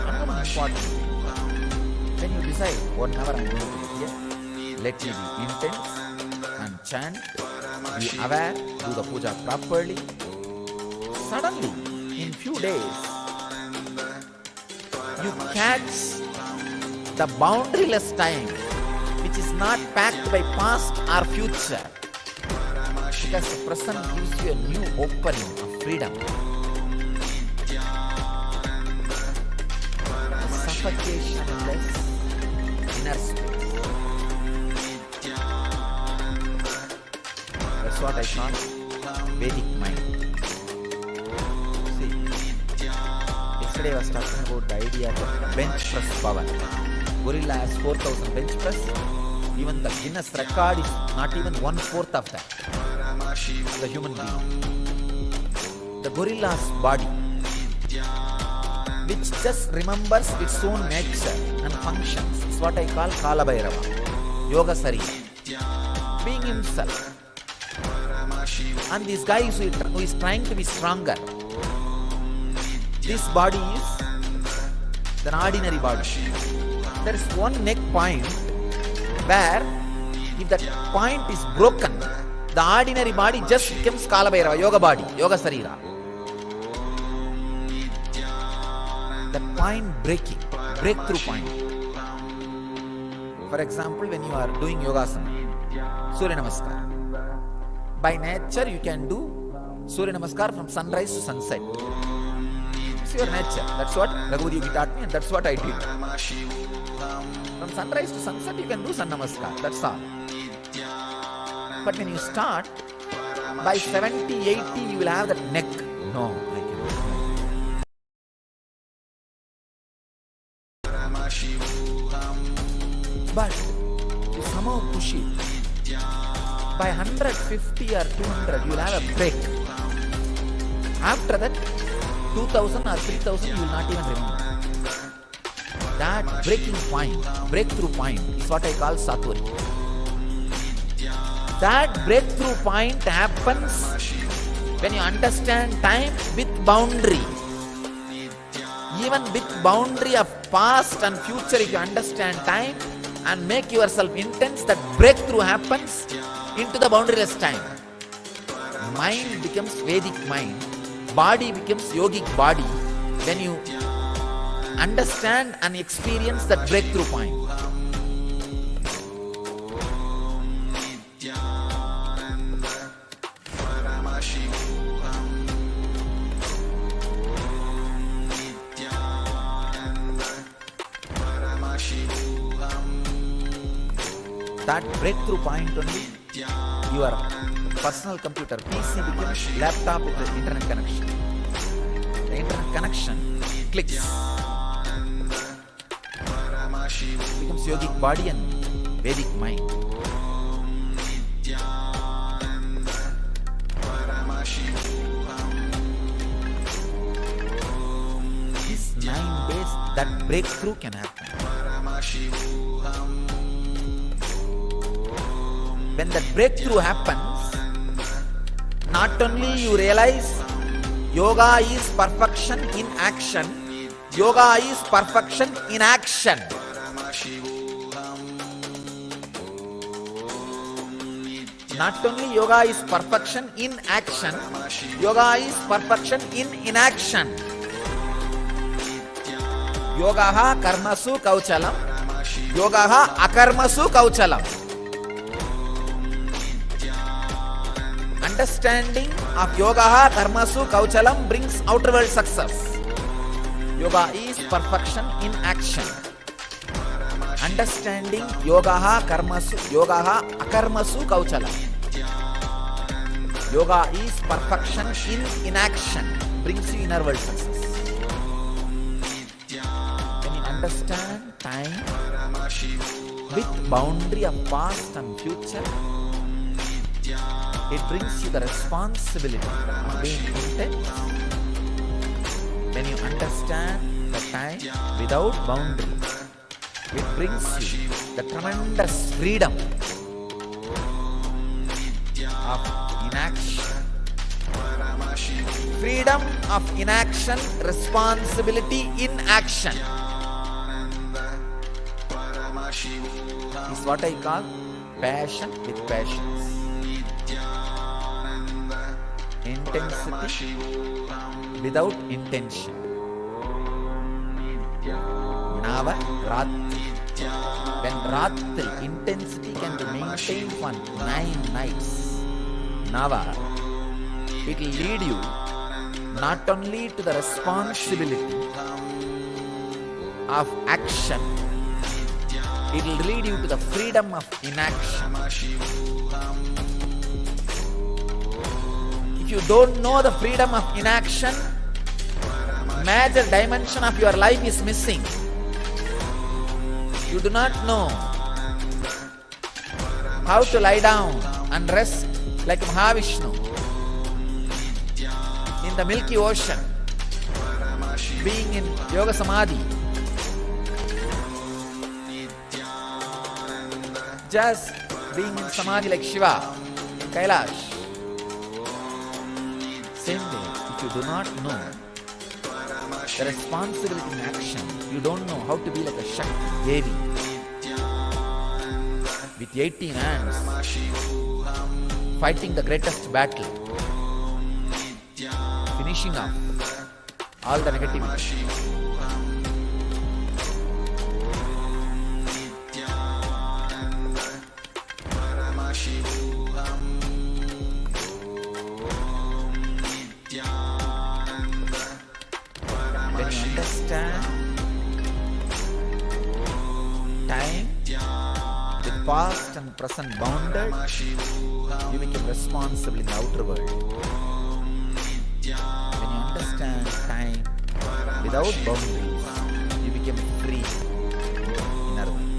Another important thing. When you decide 1 hour I am going to be here, let me be intense and chant, be aware, do the puja properly. Suddenly, in few days, you catch the boundaryless time, which is not packed by past or future. Because the present gives you a new opening of freedom. Suffocationless inner space. That's what I call Vedic mind. See, yesterday I was talking about the idea of bench press power. Gorilla has 4,000 bench press. Even the Guinness record is not even 1/4 of that. The human being. The gorilla's body, which just remembers its own nature and functions, is what I call Kala Bhairava, Yoga Sarira, being himself. And this guy who is trying to be stronger, this body is an ordinary body. There is one neck point where if that point is broken, the ordinary body just becomes Kala Bhairava, Yoga body, Yoga Sarira. The point breaking, breakthrough point. For example, when you are doing yogasana, Surya Namaskar. By nature, you can do Surya Namaskar from sunrise to sunset. It's your nature. That's what Raghuvi Yogi taught me, and that's what I did. From sunrise to sunset, you can do Sun Namaskar. That's all. But when you start, by 70, 80, you will have that neck. No, I cannot. But you somehow push it. By 150 or 200, you will have a break. After that, 2000 or 3000, you will not even remember. That breaking point, breakthrough point, is what I call Satori. That breakthrough point happens when you understand time with boundary. Even with boundary of past and future, if you understand time and make yourself intense, that breakthrough happens into the boundaryless time. Mind becomes Vedic mind, body becomes yogic body when you understand and experience that breakthrough point. That breakthrough point only, your personal computer, PC becomes laptop with the internet connection. The internet connection clicks. Becomes yogic body and Vedic mind. These 9 days, that breakthrough can happen. When that breakthrough happens, not only you realize yoga is perfection in action, yoga is perfection in action. Not only yoga is perfection in action, yoga is perfection in inaction. Yogaha karmasu kauchalam, yogaha akarmasu kauchalam. Understanding of yogaha karmasu kauchalam brings outer world success. Yoga is perfection in action. understanding yogaha karmasu, yogaha akarmasu kauchala. Yoga is perfection in inaction, brings you inner world success. When you understand time with boundary of past and future, it brings you the responsibility of being intense. When you understand the time without boundary, it brings you the tremendous freedom of inaction. Freedom of inaction, responsibility in action is what I call passion with patience. Intensity without intention. Nava Ratri. When Ratri, intensity can be maintained for 9 nights. Nava, it will lead you not only to the responsibility of action, it will lead you to the freedom of inaction. If you don't know the freedom of inaction, major dimension of your life is missing. You do not know how to lie down and rest like Mahavishnu in the Milky Ocean, being in Yoga Samadhi. Just being in Samadhi like Shiva, Kailash. Same way, if you do not know the responsibility in action, you don't know how to be like a Shakti Devi with 18 hands, fighting the greatest battle, finishing off all the negativity. When you understand time with past and present bounded, you become responsible in the outer world. When you understand time without boundaries, you become free in the inner world.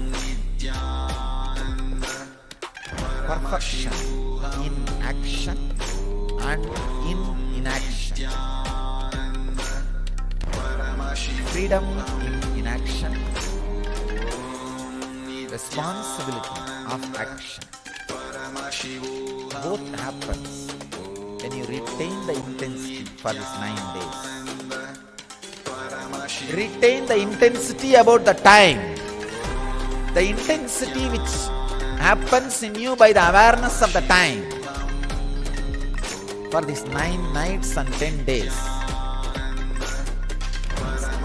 Perfection in action and in inaction. Freedom in inaction. Responsibility of action. Both happens when you retain the intensity for these 9 days. Retain the intensity about the time. The intensity which happens in you by the awareness of the time. For these 9 nights and 10 days.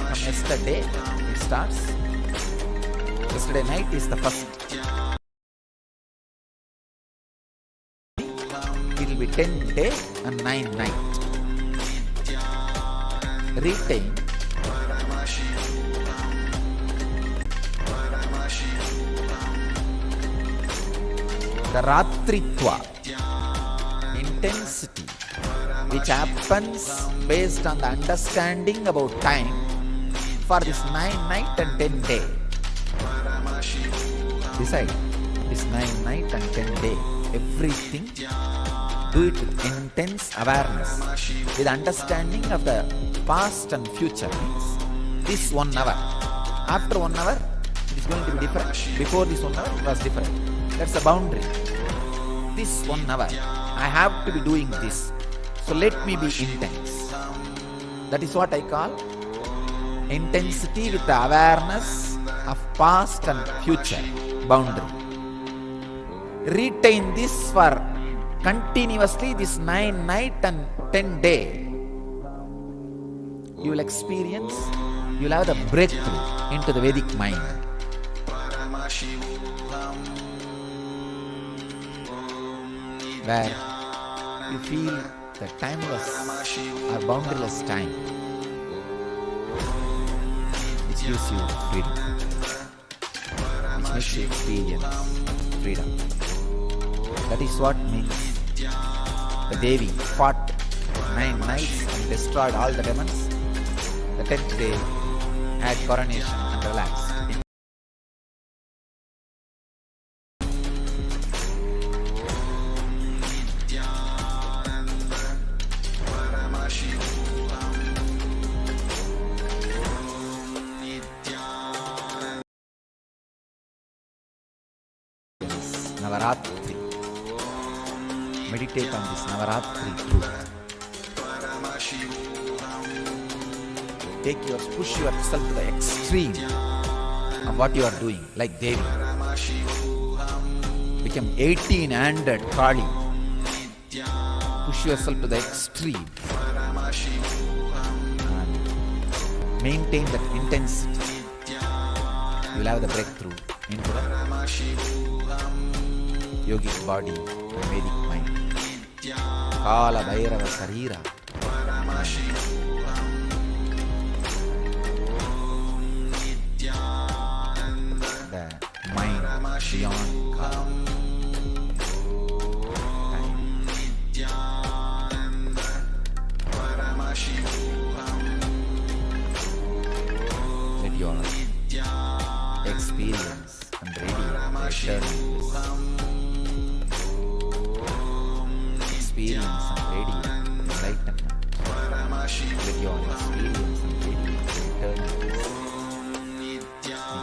From yesterday it starts. Yesterday night is the first. It will be 10 day and 9 night. Retain the Ratritva, intensity, which happens based on the understanding about time for this 9 night and 10 day. Decide this 9 night and 10 day, everything, do it with intense awareness, with understanding of the past and future. Means this 1 hour. After 1 hour, it is going to be different. Before this 1 hour, it was different. That's a boundary. This 1 hour, I have to be doing this. So let me be intense. That is what I call intensity with the awareness of past and future boundary. Retain this for continuously this 9 night and 10 day. You will experience, you will have the breakthrough into the Vedic mind. Where you feel the timeless or boundaryless time, which gives you freedom, which makes you experience freedom. That is what means the Devi fought 9 nights and destroyed all the demons. The 10th day had coronation and relaxed. Navaratri. Meditate on this Navaratri truth. Push yourself to the extreme of what you are doing, like Devi. Become 18-handed Kali. Push yourself to the extreme and maintain that intensity. You will have the breakthrough into the yogic body and Vedic mind. Kala Bhairava Sarira. The mind beyond Kala. Let your experience and radiate eternal experience and radiate enlightenment. Let your experience and radiate eternal Nityananda.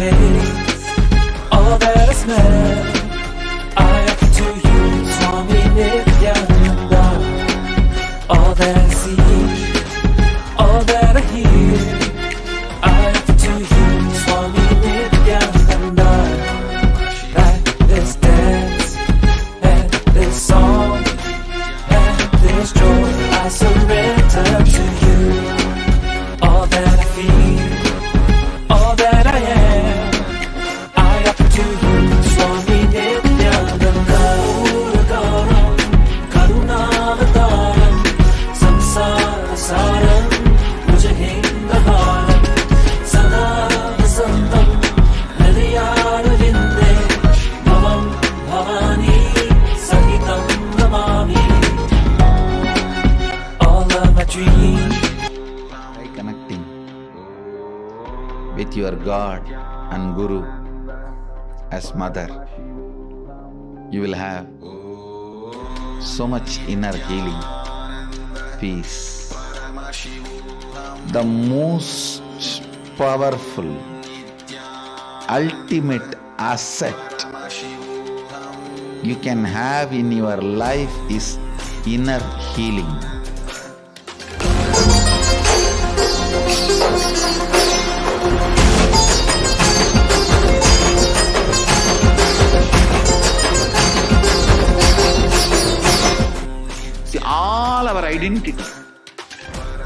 Thank you. All that I smell, I offer to you, Swami Nityananda. All that I see, all that I hear, I offer to you, Swami Nityananda. Like this dance, and this song, and this joy, I surrender to you. All that I feel, all that I am, Connecting with your God and Guru as mother, you will have so much inner healing, peace. The most powerful, ultimate asset you can have in your life is inner healing. See, all our identity,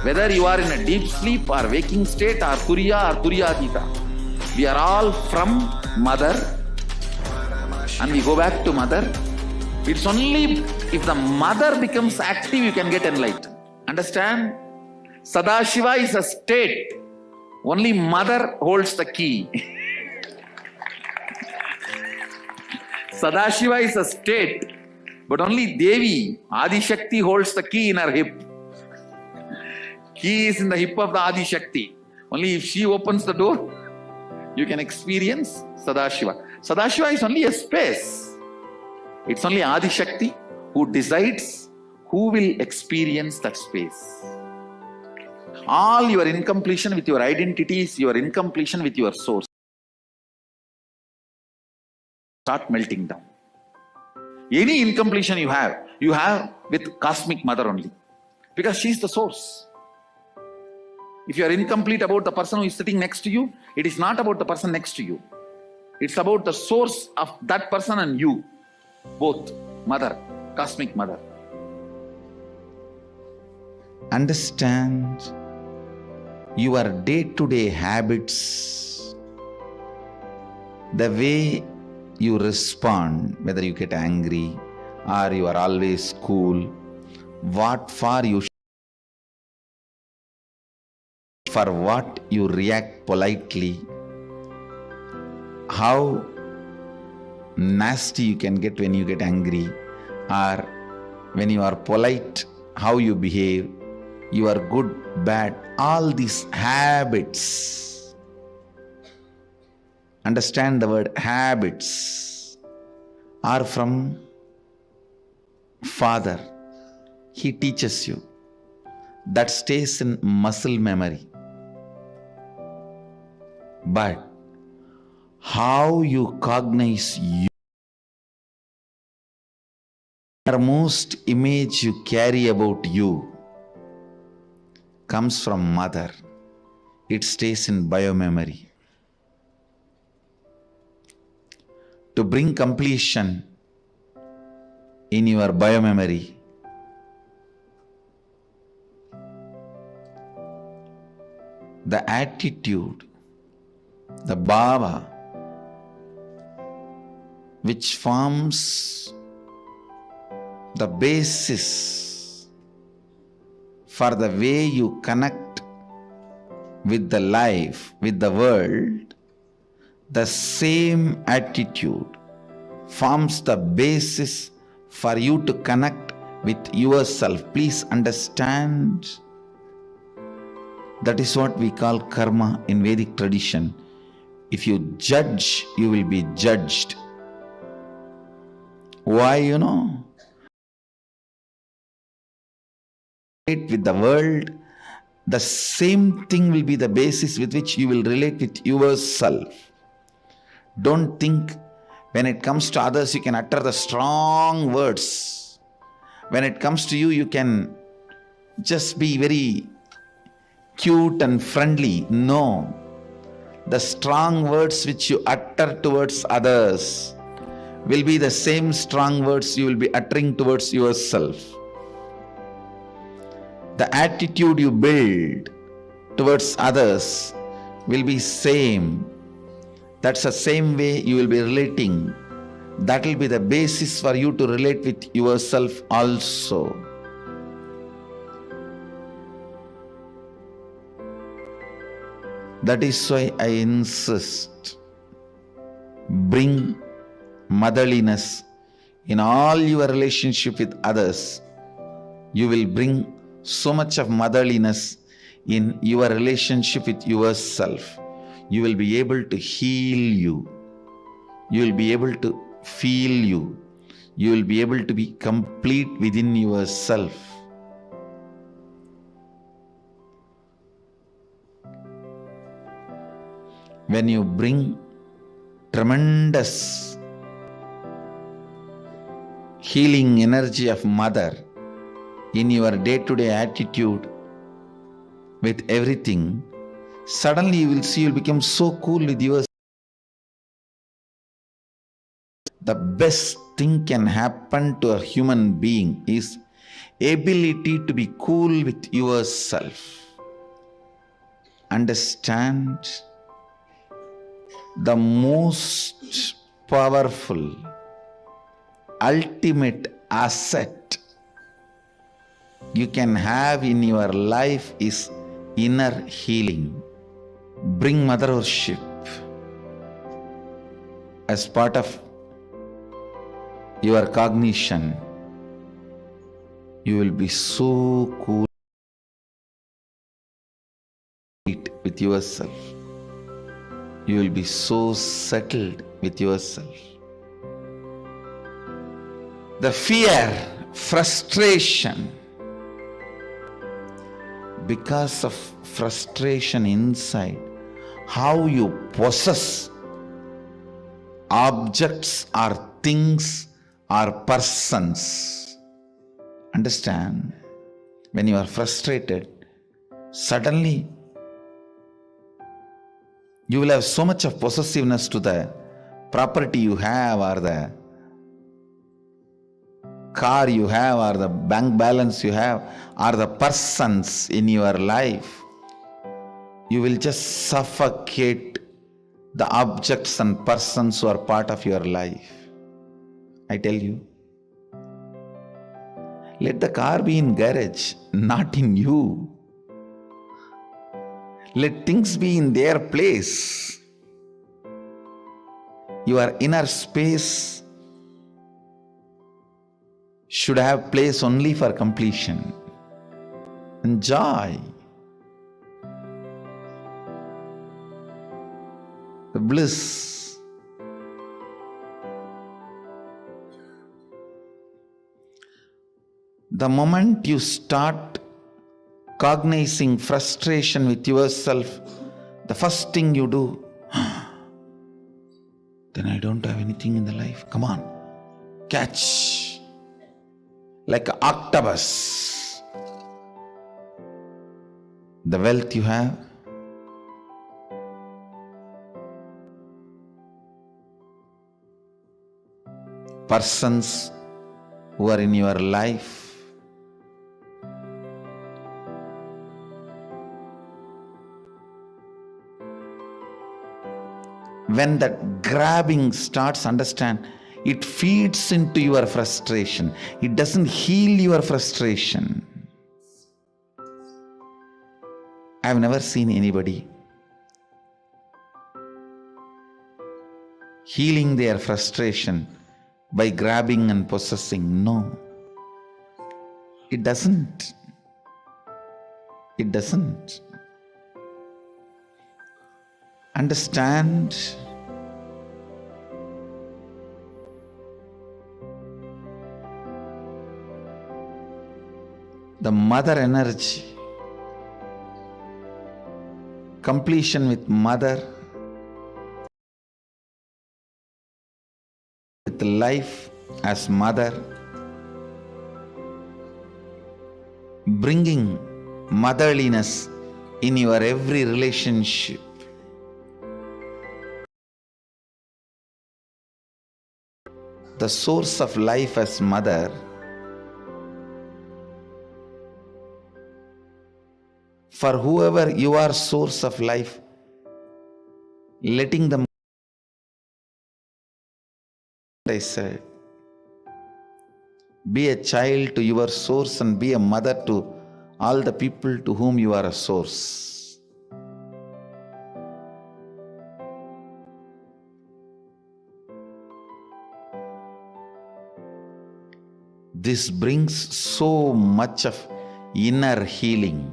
whether you are in a deep sleep or waking state or Turiya or Turiyatita, we are all from mother and we go back to mother. It's only if the mother becomes active you can get enlightened. Understand? Sadashiva is a state. Only mother holds the key. Sadashiva is a state. But only Devi, Adi Shakti, holds the key in her hip. Key is in the hip of the Adi Shakti. Only if she opens the door, you can experience Sadashiva. Sadashiva is only a space. It's only Adi Shakti who decides who will experience that space. All your incompletion with your identities, your incompletion with your source, start melting down. Any incompletion you have with Cosmic Mother only. Because she is the source. If you are incomplete about the person who is sitting next to you, it is not about the person next to you. It's about the source of that person and you, both, mother, cosmic mother. Understand your day-to-day habits, the way you respond, whether you get angry or you are always cool, what for you, for what you react politely, how nasty you can get when you get angry, or when you are polite, how you behave, you are good, bad, all these habits. Understand the word habits are from Father. He teaches you. That stays in muscle memory. But how you cognize you, the most image you carry about you comes from mother. It stays in biomemory. To bring completion in your biomemory, the attitude, the bhava, which forms the basis for the way you connect with the life, with the world, the same attitude forms the basis for you to connect with yourself. Please understand, that is what we call karma in Vedic tradition. If you judge, you will be judged. Why, with the world, the same thing will be the basis with which you will relate with yourself. Don't think when it comes to others you can utter the strong words. When it comes to you, you can just be very cute and friendly. No. The strong words which you utter towards others will be the same strong words you will be uttering towards yourself. The attitude you build towards others will be same. That's the same way you will be relating. That will be the basis for you to relate with yourself also. That is why I insist, bring motherliness in all your relationship with others. You will bring so much of motherliness in your relationship with yourself. You will be able to heal you. You will be able to feel you. You will be able to be complete within yourself. When you bring tremendous healing energy of mother in your day-to-day attitude with everything, suddenly you will see you will become so cool with yourself. The best thing can happen to a human being is ability to be cool with yourself. Understand, the most powerful, ultimate asset you can have in your life is inner healing. Bring mother worship as part of your cognition. You will be so cool with yourself. You will be so settled with yourself. The fear, frustration, because of frustration inside, how you possess objects or things or persons. Understand? When you are frustrated, suddenly you will have so much of possessiveness to the property you have or the car you have or the bank balance you have or the persons in your life, you will just suffocate the objects and persons who are part of your life. I tell you, let the car be in garage, not in you. Let things be in their place. Your inner space should have place only for completion and joy, the bliss. The moment you start cognizing frustration with yourself, the first thing you do, then I don't have anything in the life. Come on, catch. Like an octopus. The wealth you have, persons who are in your life, when that grabbing starts, understand, it feeds into your frustration. It doesn't heal your frustration. I've never seen anybody healing their frustration by grabbing and possessing. No. It doesn't. It doesn't. Understand, the mother energy, completion with mother, with life as mother, bringing motherliness in your every relationship. The source of life as mother, for whoever you are source of life, letting them, I said, be a child to your source and be a mother to all the people to whom you are a source. This brings so much of inner healing.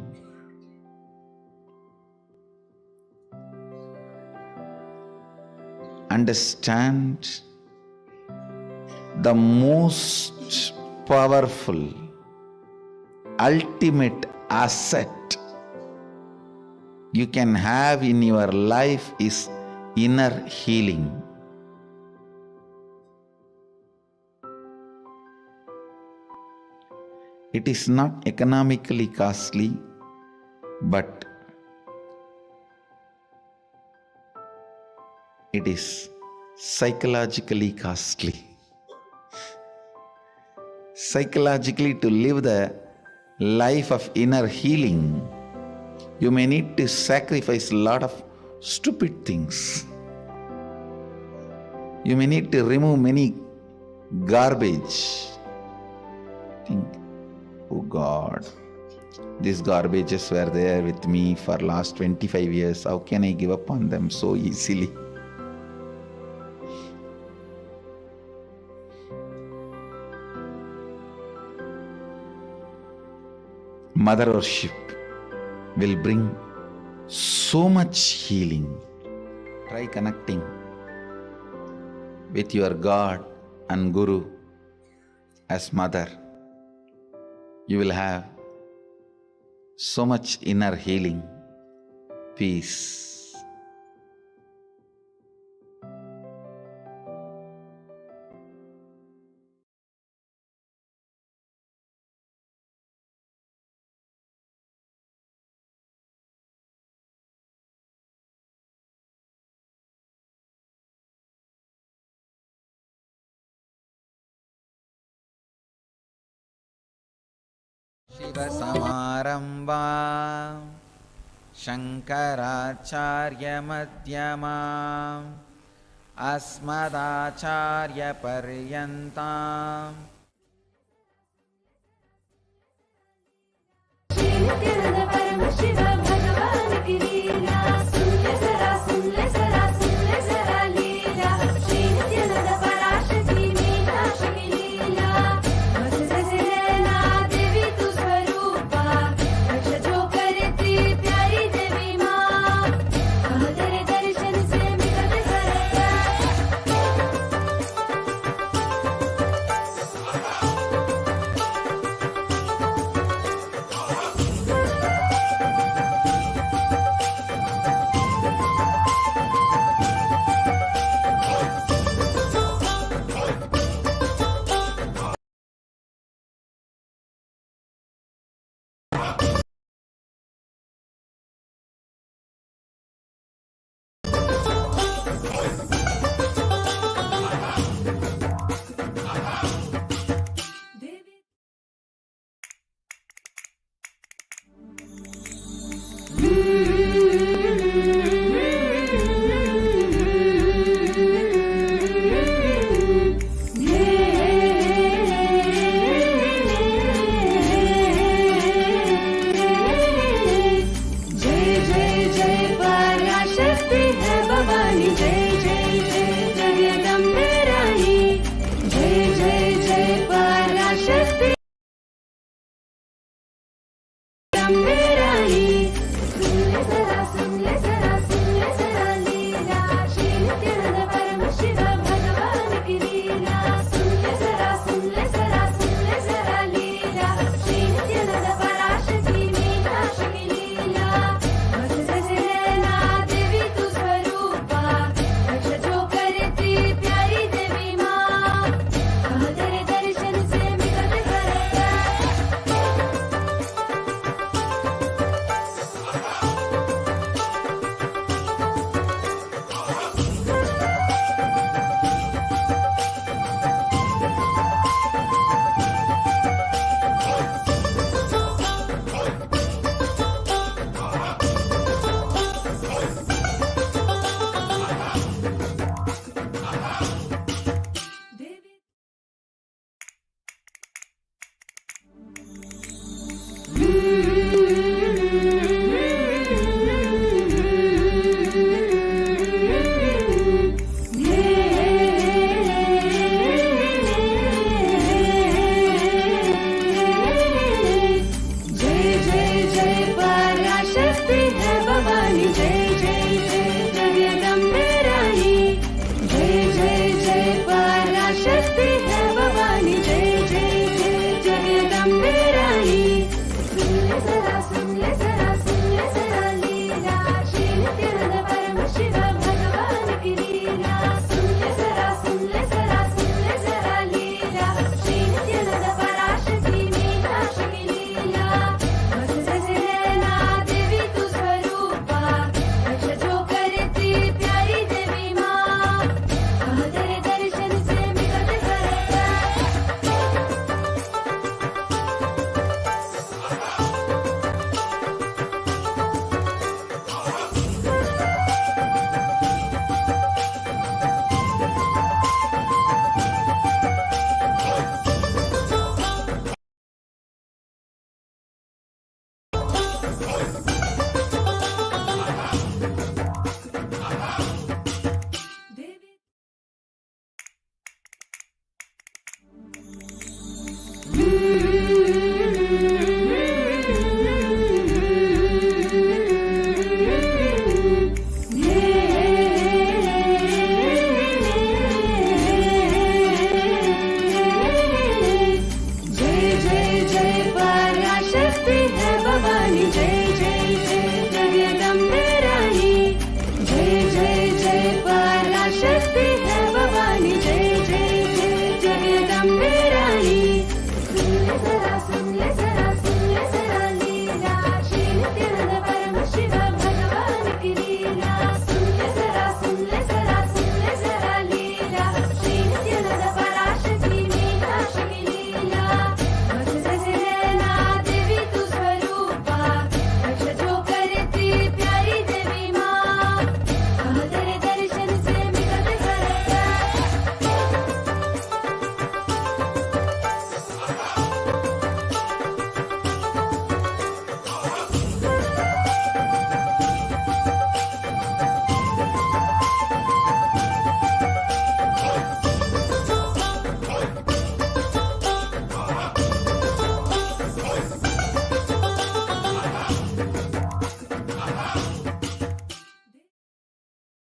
Understand, the most powerful, ultimate asset you can have in your life is inner healing. It is not economically costly, but it is psychologically costly. Psychologically, to live the life of inner healing, you may need to sacrifice a lot of stupid things. You may need to remove many garbage. Think, oh God, these garbages were there with me for last 25 years. How can I give up on them so easily? Mother worship will bring so much healing. Try connecting with your God and Guru as mother. You will have so much inner healing, peace. सदाशिवसमारम्भां शङ्कराचार्यमध्यमाम् अस्मदाचार्यपर्यन्ताम् परम शिव भगवान की लीला सुन ले जरा लीला श्री नित्यानंद पराशक्ति मीनाक्षी की लीला बस जैसे नैना देवी तू स्वरूपा रक्षा जो करती प्यारी देवी माँ तेरे दर्शन से मिलते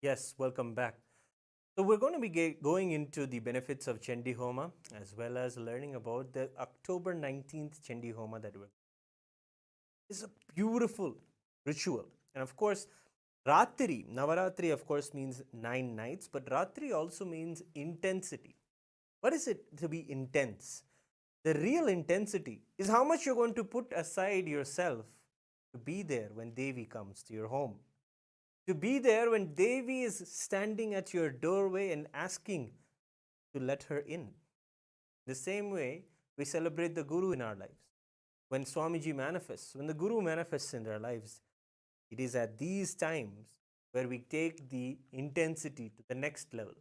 Yes, welcome back. So we're going to be going into the benefits of Chandi Homa as well as learning about the October 19th Chandi Homa that we're. It's a beautiful ritual. And of course, Ratri, Navaratri of course means 9 nights, but Ratri also means intensity. What is it to be intense? The real intensity is how much you're going to put aside yourself to be there when Devi comes to your home. To be there when Devi is standing at your doorway and asking to let her in. The same way we celebrate the Guru in our lives. When Swamiji manifests, when the Guru manifests in their lives, it is at these times where we take the intensity to the next level.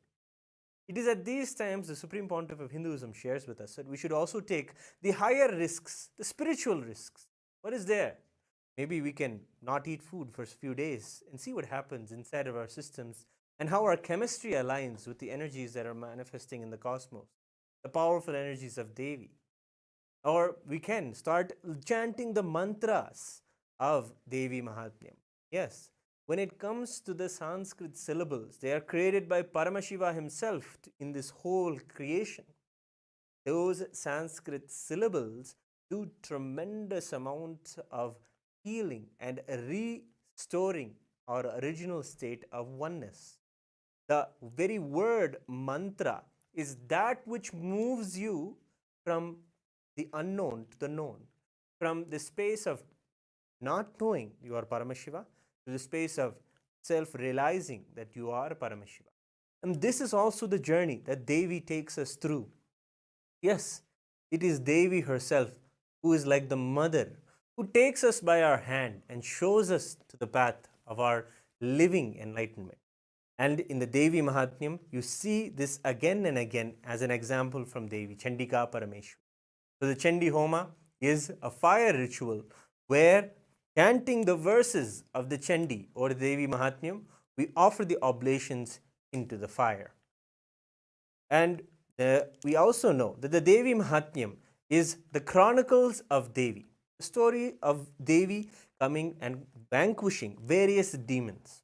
It is at these times the Supreme Pontiff of Hinduism shares with us that we should also take the higher risks, the spiritual risks. What is there? Maybe we can not eat food for a few days and see what happens inside of our systems and how our chemistry aligns with the energies that are manifesting in the cosmos, the powerful energies of Devi. Or we can start chanting the mantras of Devi Mahatmyam. Yes, when it comes to the Sanskrit syllables, they are created by Paramashiva himself in this whole creation. Those Sanskrit syllables do tremendous amount of healing and restoring our original state of oneness. The very word mantra is that which moves you from the unknown to the known, from the space of not knowing you are Paramashiva to the space of self realizing that you are Paramashiva. And this is also the journey that Devi takes us through. Yes, it is Devi herself who is like the mother who takes us by our hand and shows us to the path of our living enlightenment. And in the Devi Mahatmyam, you see this again and again as an example from Devi, Chandika Parameshwari. So the Chandi Homa is a fire ritual where, chanting the verses of the Chandi or the Devi Mahatmyam, we offer the oblations into the fire. And we also know that the Devi Mahatmyam is the chronicles of Devi, the story of Devi coming and vanquishing various demons.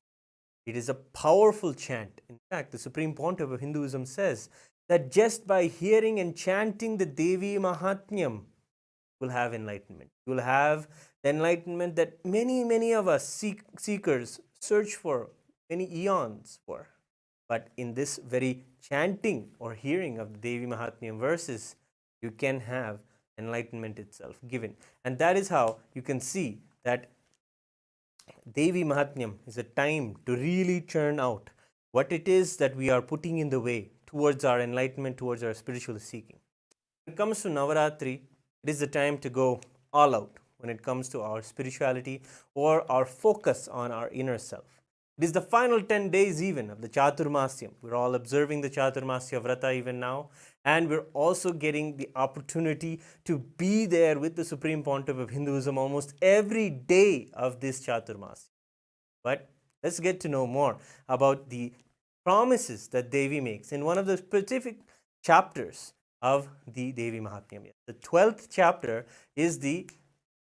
It is a powerful chant. In fact, the Supreme Pontiff of Hinduism says that just by hearing and chanting the Devi Mahatmyam, you will have enlightenment. You will have the enlightenment that many of us seekers search for many eons for. But in this very chanting or hearing of the Devi Mahatmyam verses, you can have enlightenment itself given. And that is how you can see that Devi Mahatmyam is a time to really churn out what it is that we are putting in the way towards our enlightenment, towards our spiritual seeking. When it comes to Navaratri, it is the time to go all out when it comes to our spirituality or our focus on our inner self. It is the final 10 days even of the Chaturmasyam. We're all observing the Chaturmasya Vrata even now, and we're also getting the opportunity to be there with the Supreme Pontiff of Hinduism almost every day of this Chaturmasya. But let's get to know more about the promises that Devi makes in one of the specific chapters of the Devi Mahatmyam. The 12th chapter is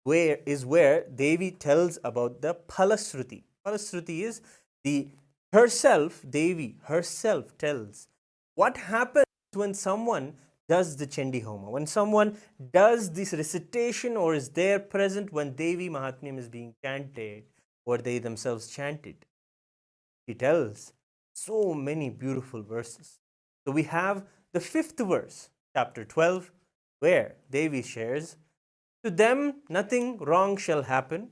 where Devi tells about the Phalasruti. Phalasruti is Devi herself tells what happens when someone does the Chandi Homa, when someone does this recitation or is there present when Devi Mahatmyam is being chanted or they themselves chant it. She tells so many beautiful verses. So we have the 5th verse, chapter 12, where Devi shares, "To them nothing wrong shall happen,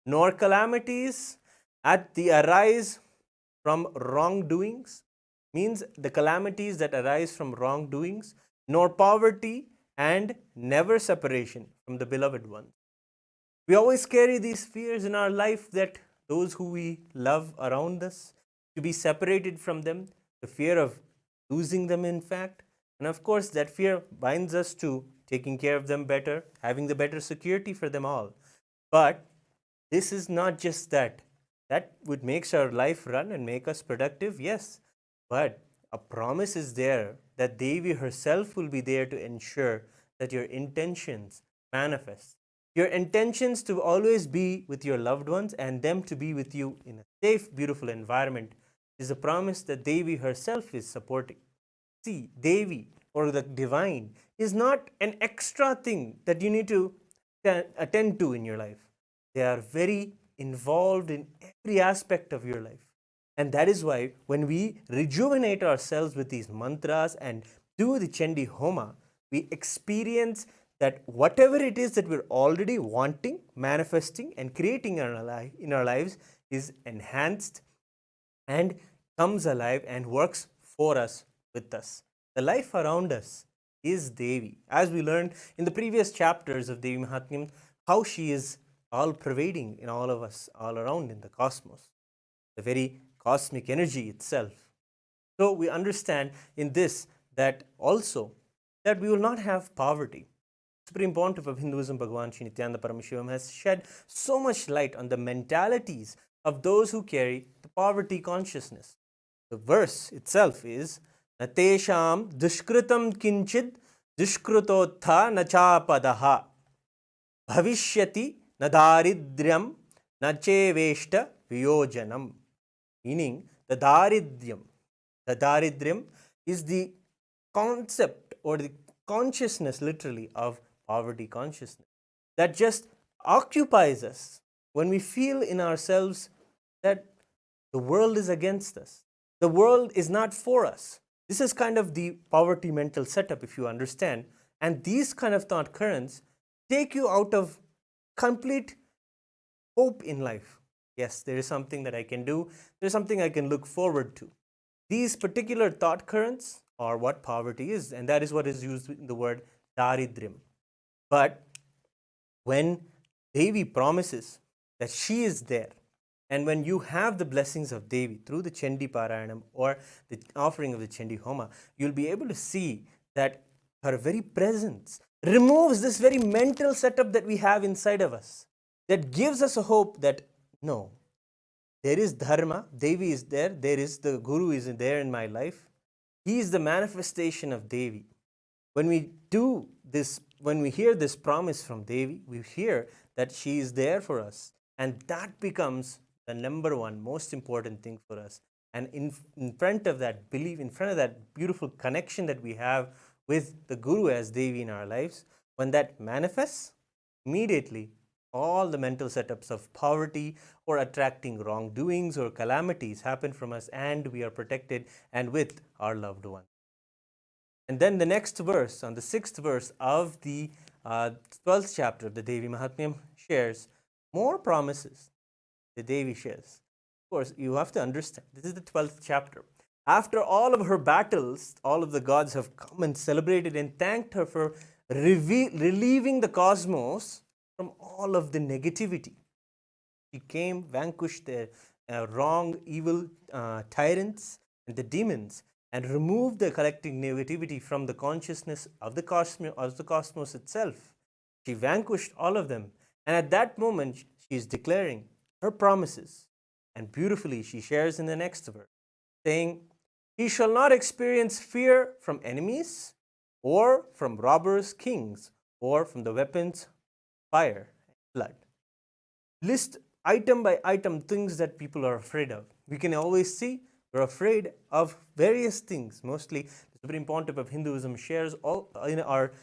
nor calamities at the arise from wrongdoings," means the calamities that arise from wrongdoings, "nor poverty and never separation from the beloved one." We always carry these fears in our life that those who we love around us, to be separated from them, the fear of losing them, in fact. And of course, that fear binds us to taking care of them better, having the better security for them all. But this is not just that. That would make our life run and make us productive, yes. But a promise is there that Devi herself will be there to ensure that your intentions manifest. Your intentions to always be with your loved ones and them to be with you in a safe, beautiful environment is a promise that Devi herself is supporting. See, Devi or the divine is not an extra thing that you need to attend to in your life. They are very involved in every aspect of your life. And that is why when we rejuvenate ourselves with these mantras and do the Chandi Homa, we experience that whatever it is that we're already wanting, manifesting, and creating in our lives is enhanced and comes alive and works for us, with us. The life around us is Devi. As we learned in the previous chapters of Devi Mahatmyam, how she is all pervading in all of us, all around in the cosmos, the very cosmic energy itself. So we understand in this that also that we will not have poverty. Supreme Pontiff of Hinduism, Bhagavan Shri Nityananda Paramashivam, has shed so much light on the mentalities of those who carry the poverty consciousness. The verse itself is Natesham dushkritam kinchid dushkrutotha nachapadaha bhavishyati nadaridryam nacheveshta viyojanam. Meaning the daridryam is the concept or the consciousness literally of poverty consciousness that just occupies us when we feel in ourselves that the world is against us. The world is not for us. This is kind of the poverty mental setup, if you understand. And these kind of thought currents take you out of complete hope in life. Yes, there is something that I can do. There's something I can look forward to. These particular thought currents are what poverty is, and that is what is used in the word daridryam. But when Devi promises that she is there, and when you have the blessings of Devi through the Chandi Parayanam or the offering of the Chandi Homa, you'll be able to see that her very presence removes this very mental setup that we have inside of us, that gives us a hope that no, there is dharma, Devi is there, there is the Guru is there in my life. He is the manifestation of Devi. When we do this, when we hear this promise from Devi, we hear that she is there for us. And that becomes the number one most important thing for us. And in front of that belief, in front of that beautiful connection that we have with the Guru as Devi in our lives, when that manifests, immediately all the mental setups of poverty or attracting wrongdoings or calamities happen from us, and we are protected and with our loved one. And then the next verse, on the 6th verse of the 12th chapter of the Devi Mahatmyam, shares more promises the Devi shares. Of course, you have to understand, this is the 12th chapter. After all of her battles, all of the gods have come and celebrated and thanked her for relieving the cosmos from all of the negativity. She came, vanquished the wrong, evil tyrants and the demons, and removed the collective negativity from the consciousness of the cosmos itself. She vanquished all of them. And at that moment, she is declaring her promises. And beautifully, she shares in the next verse, saying, "He shall not experience fear from enemies, or from robbers, kings, or from the weapons, fire, and blood." List item by item things that people are afraid of. We can always see we're afraid of various things. Mostly, the Supreme Pontiff of Hinduism shares all in our